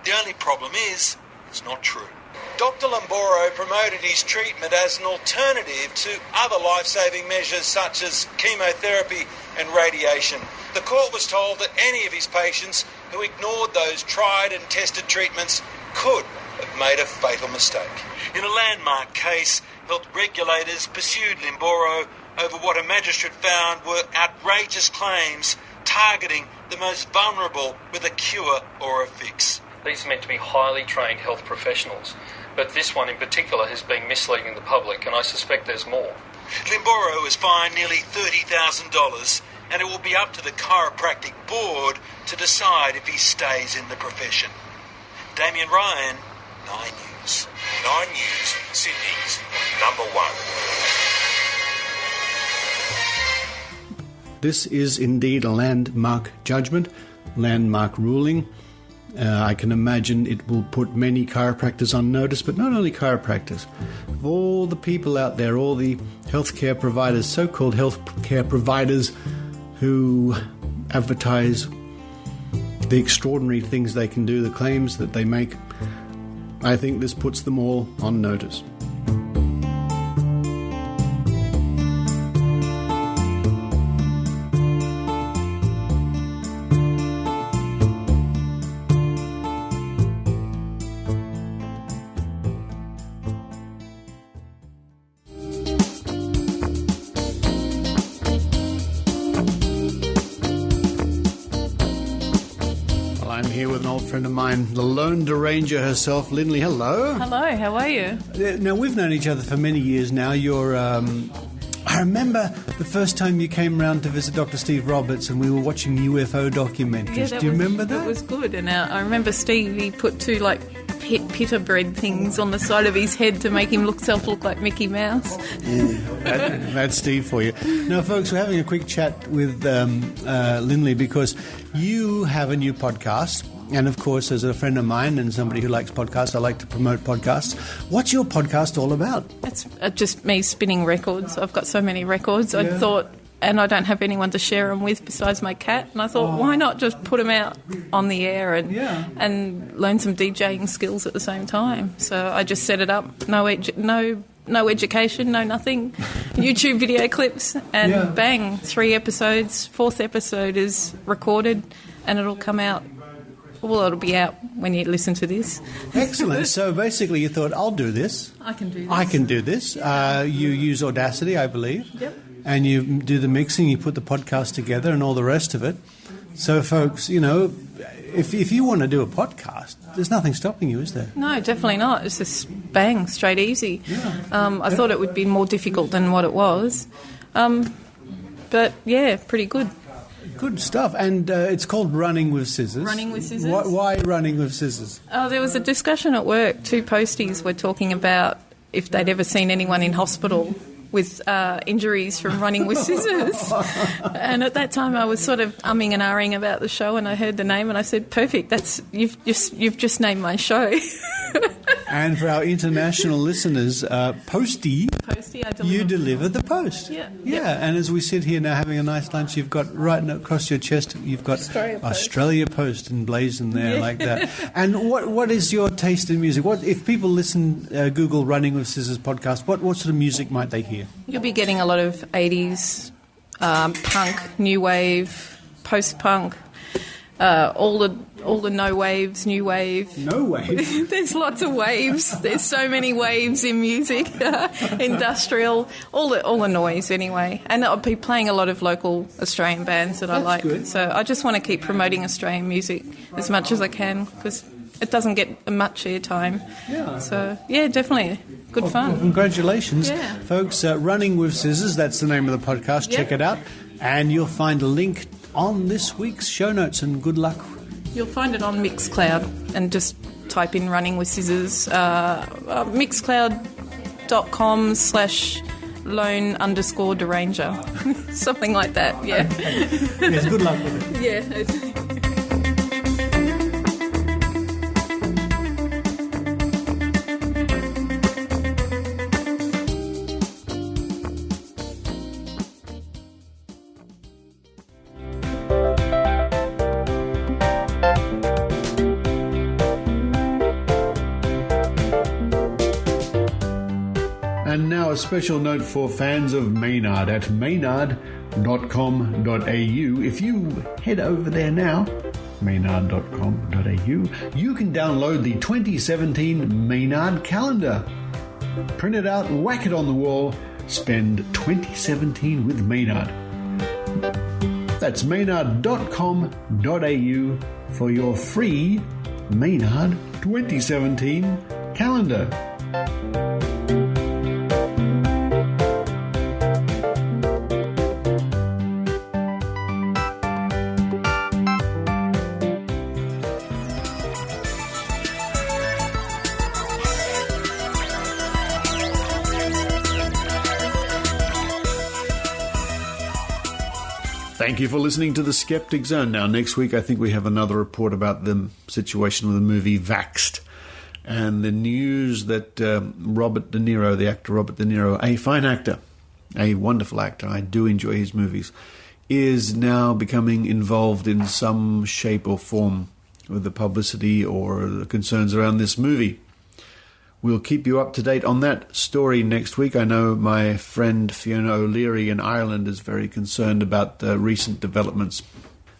[SPEAKER 16] The only problem is, it's not true. Dr. Lamboro promoted his treatment as an alternative to other life-saving measures such as chemotherapy and radiation. The court was told that any of his patients who ignored those tried and tested treatments could have made a fatal mistake. In a landmark case, health regulators pursued Lamboro over what a magistrate found were outrageous claims targeting the most vulnerable with a cure or a fix.
[SPEAKER 18] These are meant to be highly trained health professionals, but this one in particular has been misleading the public, and I suspect there's more.
[SPEAKER 16] Lamboro was fined nearly $30,000, and it will be up to the chiropractic board to decide if he stays in the profession. Damien Ryan, 9 News.
[SPEAKER 19] 9 News, Sydney's #1.
[SPEAKER 2] This is indeed a landmark judgment, landmark ruling. I can imagine it will put many chiropractors on notice, but not only chiropractors. Of all the people out there, all the healthcare providers, so-called healthcare providers who advertise the extraordinary things they can do, the claims that they make, I think this puts them all on notice. Friend of mine, the lone deranger herself, Lindley. Hello.
[SPEAKER 20] Hello, how are you?
[SPEAKER 2] Now, we've known each other for many years now. You're, I remember the first time you came round to visit Dr. Steve Roberts and we were watching UFO documentaries. Do you remember that?
[SPEAKER 20] It was good. And I remember Steve, he put two, pita bread things on the side of his head to make himself look like Mickey Mouse.
[SPEAKER 2] Yeah, that's Steve for you. Now, folks, we're having a quick chat with Lindley because you have a new podcast. And, of course, as a friend of mine and somebody who likes podcasts, I like to promote podcasts. What's your podcast all about?
[SPEAKER 20] It's just me spinning records. I've got so many records. Yeah. I thought, and I don't have anyone to share them with besides my cat. And I thought, why not just put them out on the air and learn some DJing skills at the same time? So I just set it up. No education, no nothing. YouTube video clips and bang, 3 episodes. 4th episode is recorded and it'll come out. Well, it'll be out when you listen to this.
[SPEAKER 2] Excellent. So basically you thought, I'll do this.
[SPEAKER 20] I can do this.
[SPEAKER 2] I can do this. You use Audacity, I believe.
[SPEAKER 20] Yep.
[SPEAKER 2] And you do the mixing, you put the podcast together and all the rest of it. So, folks, if you want to do a podcast, there's nothing stopping you, is there?
[SPEAKER 20] No, definitely not. It's just bang, straight easy. Yeah. I thought it would be more difficult than what it was. But, yeah, pretty good.
[SPEAKER 2] Good stuff. And it's called Running with Scissors.
[SPEAKER 20] Running with Scissors.
[SPEAKER 2] Why Running with Scissors?
[SPEAKER 20] Oh, there was a discussion at work. 2 posties were talking about if they'd ever seen anyone in hospital with injuries from running with scissors. And at that time I was sort of umming and ahhing about the show, and I heard the name and I said, perfect, you've just named my show.
[SPEAKER 2] And for our international listeners, Posty, you deliver the post.
[SPEAKER 20] Yeah.
[SPEAKER 2] And as we sit here now having a nice lunch, you've got right across your chest, you've got Australia Post emblazoned there like that. And what is your taste in music? What if people listen, Google Running with Scissors podcast, what sort of music might they hear?
[SPEAKER 20] You'll be getting a lot of 80s, punk, new wave, post-punk, all the no waves, new wave.
[SPEAKER 2] No waves?
[SPEAKER 20] There's lots of waves. There's so many waves in music. Industrial, all the noise anyway. And I'll be playing a lot of local Australian bands that I like.
[SPEAKER 2] Good.
[SPEAKER 20] So I just want to keep promoting Australian music as much as I can because it doesn't get much airtime.
[SPEAKER 2] Yeah.
[SPEAKER 20] So, yeah, definitely. Good fun.
[SPEAKER 2] Congratulations.
[SPEAKER 20] Yeah.
[SPEAKER 2] Folks, Running with Scissors, that's the name of the podcast.
[SPEAKER 20] Yep.
[SPEAKER 2] Check it out. And you'll find a link on this week's show notes, and good luck.
[SPEAKER 20] You'll find it on Mixcloud and just type in Running with Scissors. Mixcloud.com/lone_deranger. Something like that, yeah.
[SPEAKER 2] Yes, good luck with it.
[SPEAKER 20] Yeah.
[SPEAKER 2] special note for fans of Maynard at maynard.com.au. If you head over there now, maynard.com.au, you can download the 2017 Maynard calendar. Print it out, whack it on the wall, spend 2017 with Maynard. That's maynard.com.au for your free Maynard 2017 calendar. Thank you for listening to the Skeptic Zone. Now, next week, I think we have another report about the situation with the movie Vaxxed and the news that Robert De Niro, the actor Robert De Niro, a fine actor, a wonderful actor, I do enjoy his movies, is now becoming involved in some shape or form with the publicity or the concerns around this movie. We'll keep you up to date on that story next week. I know my friend Fiona O'Leary in Ireland is very concerned about the recent developments.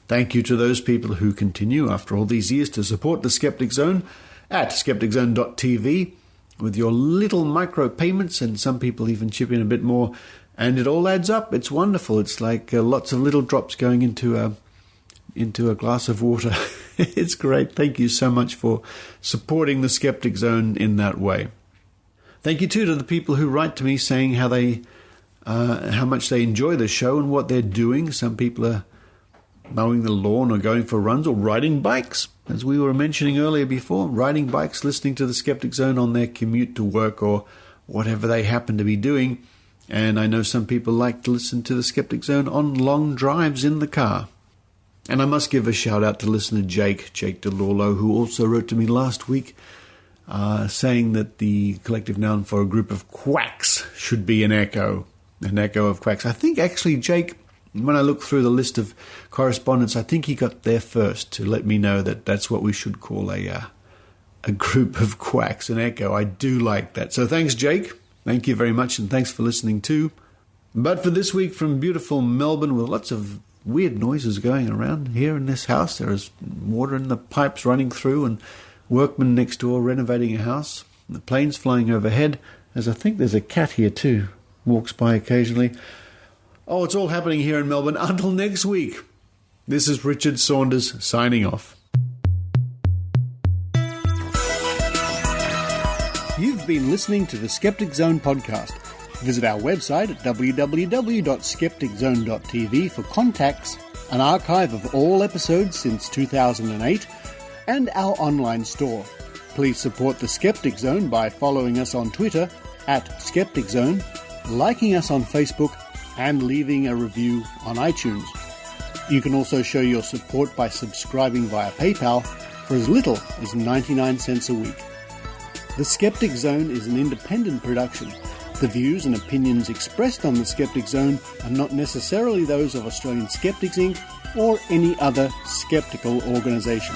[SPEAKER 2] Thank you to those people who continue, after all these years, to support the Skeptic Zone at skepticzone.tv with your little micro payments, and some people even chip in a bit more, and it all adds up. It's wonderful. It's like lots of little drops going into a glass of water. It's great. Thank you so much for supporting the Skeptic Zone in that way. Thank you too to the people who write to me saying how much they enjoy the show and what they're doing. Some people are mowing the lawn or going for runs or riding bikes, as we were mentioning earlier before, riding bikes, listening to the Skeptic Zone on their commute to work or whatever they happen to be doing. And I know some people like to listen to the Skeptic Zone on long drives in the car. And I must give a shout out to listener Jake DeLorlo, who also wrote to me last week saying that the collective noun for a group of quacks should be an echo of quacks. I think actually Jake, when I look through the list of correspondence, I think he got there first to let me know that that's what we should call a group of quacks, an echo. I do like that. So thanks, Jake. Thank you very much, and thanks for listening too. But for this week from beautiful Melbourne, with lots of weird noises going around here in this house. There is water in the pipes running through and workmen next door renovating a house. The planes flying overhead. I think there's a cat here too. Walks by occasionally. Oh, it's all happening here in Melbourne. Until next week, this is Richard Saunders signing off. You've been listening to the Skeptic Zone podcast. Visit our website at www.skepticzone.tv for contacts, an archive of all episodes since 2008, and our online store. Please support the Skeptic Zone by following us on Twitter at Skeptic Zone, liking us on Facebook, and leaving a review on iTunes. You can also show your support by subscribing via PayPal for as little as 99 cents a week. The Skeptic Zone is an independent production. The views and opinions expressed on the Skeptic Zone are not necessarily those of Australian Skeptics Inc. or any other skeptical organisation.